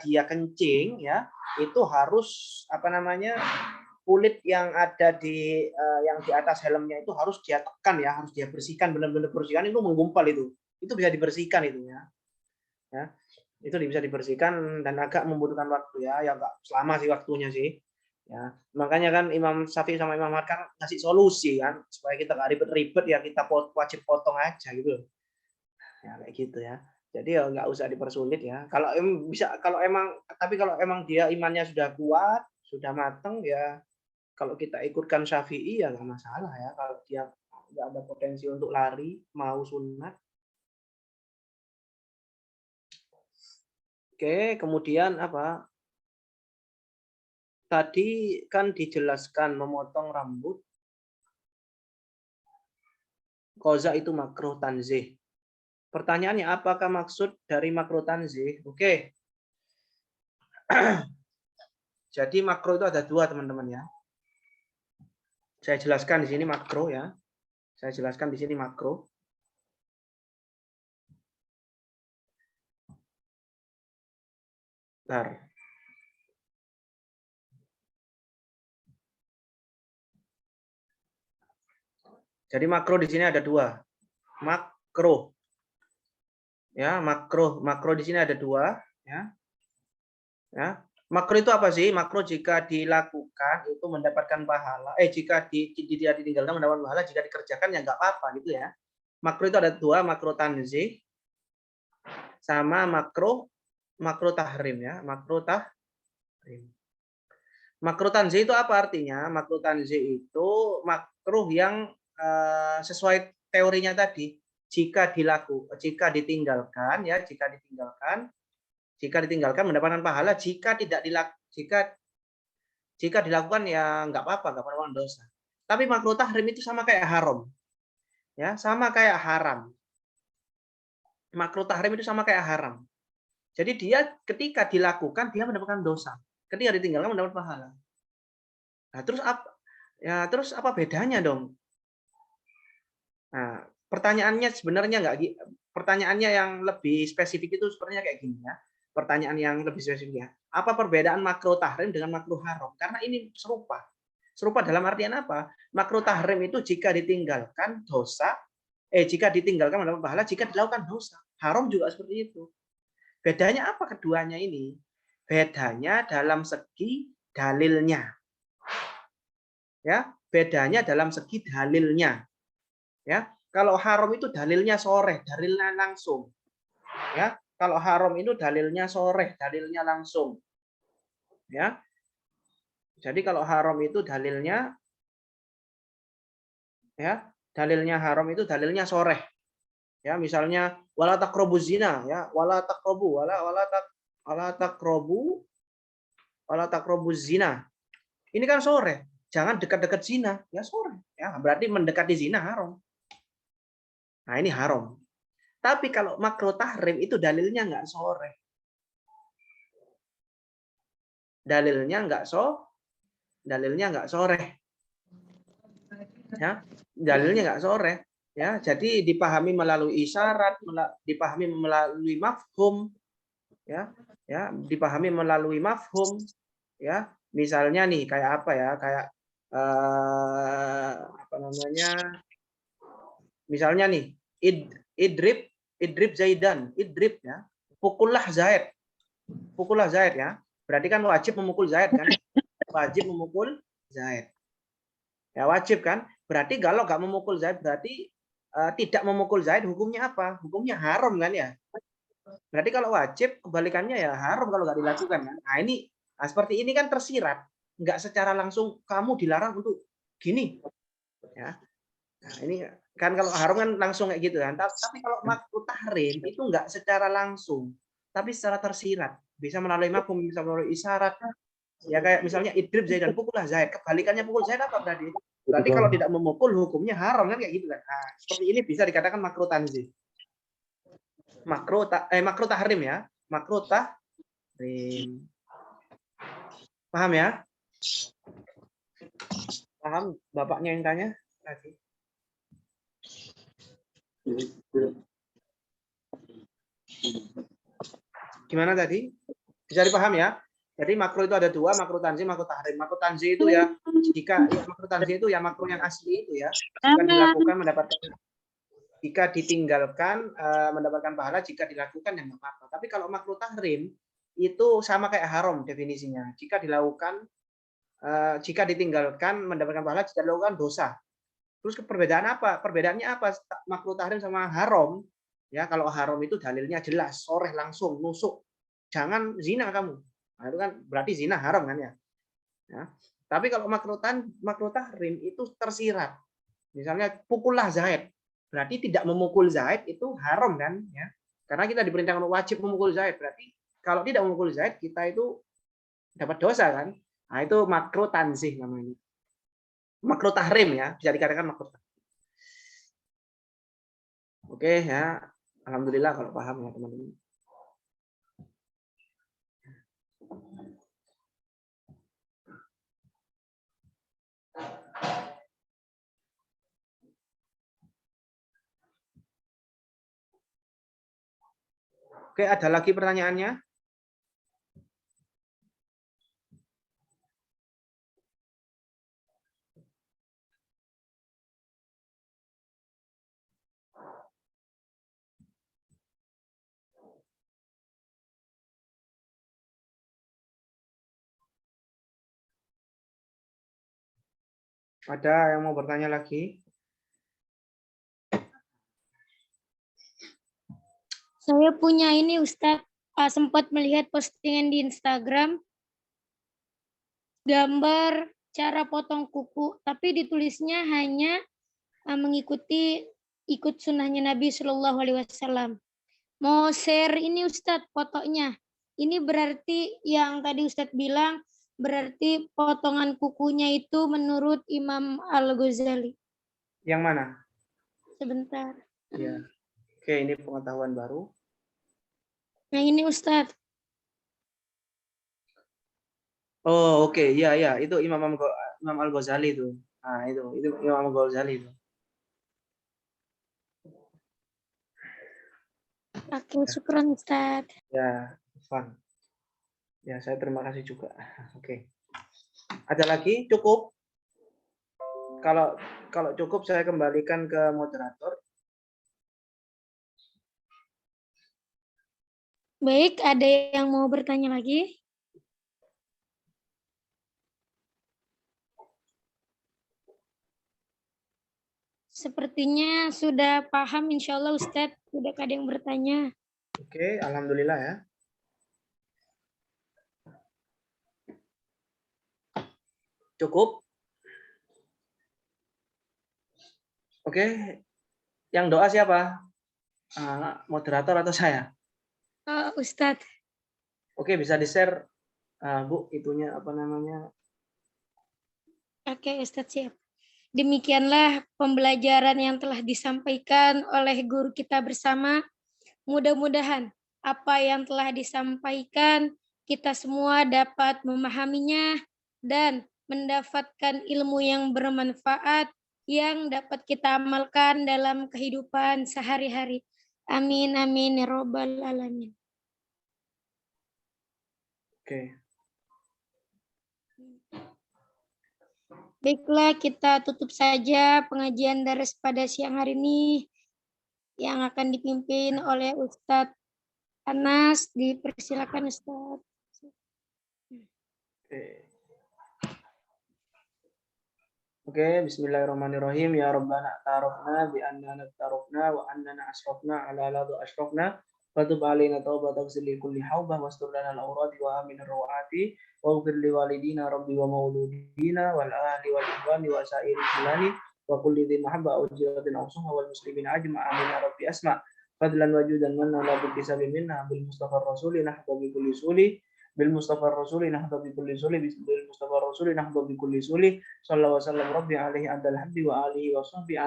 dia kencing ya, itu harus kulit yang ada yang di atas helmnya itu harus dia tekan ya, harus dia bersihkan, benar-benar bersihkan, itu menggumpal itu bisa dibersihkan itu ya. Itu bisa dibersihkan dan agak membutuhkan waktu ya nggak selama sih waktunya sih ya. Makanya kan Imam Syafi'i sama Imam Ahmad kan ngasih solusi kan supaya kita nggak ribet-ribet ya, kita wajib potong aja gitu ya, kayak gitu ya. Jadi ya nggak usah dipersulit ya. Kalau emang dia imannya sudah kuat, sudah matang ya, kalau kita ikutkan Syafi'i ya nggak masalah ya. Kalau dia nggak ada potensi untuk lari, mau sunat. Oke, kemudian tadi kan dijelaskan memotong rambut, qaza itu makruh tanzih. Pertanyaannya, apakah maksud dari makruh tanzih? Oke. Jadi makruh itu ada dua teman-teman ya. Saya jelaskan di sini makruh ya. Saya jelaskan di sini makruh. Bentar. Jadi makro di sini ada dua. Makro. Ya, makro di sini ada dua, ya. Ya. Makro itu apa sih? Makro jika dilakukan itu mendapatkan pahala. Jika tidak ditinggalkan mendapat pahala, jika dikerjakan ya nggak apa-apa gitu ya. Makro itu ada dua, makro tanzih sama makro tahrim ya, makro tahrim. Makro tanzih itu apa artinya? Makro tanzih itu makruh yang sesuai teorinya tadi. Jika ditinggalkan ya, jika ditinggalkan mendapatkan pahala, jika dilakukan ya nggak apa-apa, nggak apa-apa dosa. Tapi makruh tahrim itu sama kayak haram. Ya, sama kayak haram. Makruh tahrim itu sama kayak haram. Jadi dia ketika dilakukan dia mendapatkan dosa. Ketika ditinggalkan mendapat pahala. Nah, terus apa bedanya dong? Nah, pertanyaannya yang lebih spesifik itu sebenarnya kayak gini ya. Pertanyaan yang lebih spesifik ya. Apa perbedaan makruh tahrim dengan makruh haram? Karena ini serupa. Serupa dalam artian apa? Makruh tahrim itu jika ditinggalkan dosa, jika ditinggalkan mendapat pahala, jika dilakukan dosa. Haram juga seperti itu. Bedanya apa keduanya ini? Bedanya dalam segi dalilnya. Ya, bedanya dalam segi dalilnya. Ya, kalau haram itu dalilnya soreh, dalilnya langsung. Ya, kalau haram itu dalilnya soreh, dalilnya langsung. Ya, jadi kalau haram itu dalilnya, ya, dalilnya haram itu dalilnya soreh. Ya, misalnya wala taqrabu zina, ya, wala taqrabu zina. Ini kan soreh, jangan dekat-dekat zina, ya soreh. Ya, berarti mendekati zina haram. Nah, ini haram. Tapi kalau makruh tahrim itu dalilnya nggak soreh. Dalilnya nggak soreh. Ya, dalilnya nggak soreh. Ya, jadi dipahami melalui isyarat, dipahami melalui mafhum, ya, dipahami melalui mafhum, ya. Misalnya nih kayak apa ya? Kayak apa namanya? Misalnya nih, idrib Zaidan, idrib ya. Pukullah Zaid. Pukullah Zaid ya. Berarti kan wajib memukul Zaid kan? Wajib memukul Zaid. Ya wajib kan? Berarti kalau nggak memukul Zaid berarti tidak memukul Zaid hukumnya apa? Hukumnya haram kan ya? Berarti kalau wajib kebalikannya ya haram kalau nggak dilakukan kan? Nah ini, seperti ini kan tersirat, nggak secara langsung kamu dilarang untuk gini, ya. Nah ini kan kalau haram kan langsung kayak gitu kan. Tapi kalau makruh tahrim itu nggak secara langsung, tapi secara tersirat. Bisa melalui mafhum, bisa melalui isyarat. Ya kayak misalnya idrib Zaid dan pukullah Zaid. Kebalikannya pukul Zaid apa berarti? Berarti kalau tidak memukul hukumnya haram kan kayak gitu kan. Nah, seperti ini bisa dikatakan makruh tanzih. Makruh tahrim ya. Makruh tahrim. Paham ya? Paham bapaknya yang tanya tadi? Gimana tadi? Bisa dipaham ya? Jadi makruh itu ada dua, makruh tanzih, makruh tahrim. Makruh tanzih itu ya makruh tanzih itu ya makruh yang asli itu ya. Jika dilakukan mendapatkan, jika ditinggalkan mendapatkan pahala, jika dilakukan ya nggak apa-apa. Tapi kalau makruh tahrim itu sama kayak haram definisinya. Jika dilakukan, jika ditinggalkan mendapatkan pahala, jika dilakukan dosa. Terus perbedaan apa? Perbedaannya apa? Makruh tahrim sama haram. Ya, kalau haram itu dalilnya jelas, soreh langsung, nusuk. Jangan zina kamu. Nah, itu kan berarti zina haram kan ya. Ya. Tapi kalau makruh tahrim itu tersirat. Misalnya pukullah Zaid. Berarti tidak memukul Zaid itu haram kan ya. Karena kita diperintahkan wajib memukul Zaid. Berarti kalau tidak memukul Zaid kita itu dapat dosa kan. Nah, itu makruh tanzih namanya. Makruh tahrim ya, bisa dikatakan makruh tahrim. Oke ya. Alhamdulillah kalau paham ya teman-teman. Oke, ada lagi pertanyaannya? Ada yang mau bertanya lagi? Saya punya ini Ustadz, sempat melihat postingan di Instagram gambar cara potong kuku, tapi ditulisnya hanya mengikuti ikut sunnahnya Nabi Shallallahu Alaihi Wasallam. Mau share ini Ustadz fotonya. Ini berarti yang tadi Ustadz bilang berarti potongan kukunya itu menurut Imam Al-Ghazali. Yang mana? Sebentar. Ya. Oke, ini pengetahuan baru. Yang ini Ustadz. Oh, oke. Ya, ya, itu Imam Al-Ghazali itu. Nah, itu Imam Al-Ghazali itu. Oke, syukran Ustadz. Ya, fun. Ya, saya terima kasih juga. Oke. Ada lagi? Cukup? Kalau cukup saya kembalikan ke moderator. Baik, ada yang mau bertanya lagi? Sepertinya sudah paham, insya Allah Ustadz. Sudah ada yang bertanya. Oke, alhamdulillah ya. Cukup? Oke. Yang doa siapa? Moderator atau saya? Ustadz. Oke, bisa di-share, Bu, itunya apa namanya? Oke, Ustadz siap. Demikianlah pembelajaran yang telah disampaikan oleh guru kita bersama. Mudah-mudahan apa yang telah disampaikan kita semua dapat memahaminya dan mendapatkan ilmu yang bermanfaat yang dapat kita amalkan dalam kehidupan sehari-hari. Amin amin ya robbal alamin. Oke. Baiklah, kita tutup saja pengajian daras pada siang hari ini yang akan dipimpin oleh Ustadz Anas. Dipersilakan Ustadz. Oke, bismillahirrahmanirrahim. Ya Rabbana ta'arafna bi annana ta'arafna wa annana asrafna ala ladu asrafna fatub alaina taubatan li kulli haubah wastur lana al-awradi wa amin ar-rawati waghfir li walidina rabbi wa mauludina wal ahli wal ikhwani wa sa'iri filani wa kulli dhi mahabba ujratin awsuha wal muslimin ajma amin ya rabbi asma fadlan wajudan manna la bikisabi minna bil mustafa rasuli nahba bi kulli suli bil mustafa rasuli nahba bi kulli suli bil mustafa rasuli nahba bi kulli suli sallallahu wasallam rabbi alaihi adal hamdi wa alihi wa sahbihi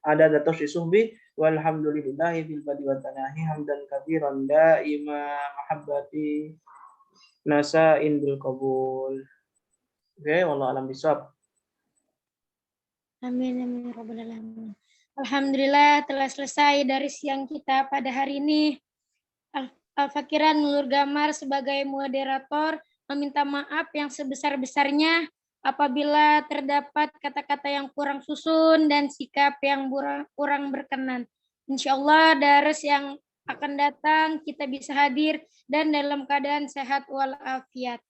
adada tawshi suhbi walhamdulillahi fil badi wa tanahi hamdan katsiran daima mahabbati nasa'in bil qabul. Oke, wallahu alam bisawab. Amin amin ya rabbal alamin. Alhamdulillah telah selesai dari siang kita pada hari ini. Al-Fakiran Nur Gamar sebagai moderator meminta maaf yang sebesar-besarnya apabila terdapat kata-kata yang kurang susun dan sikap yang kurang berkenan. Insya Allah daras yang akan datang kita bisa hadir dan dalam keadaan sehat walafiat.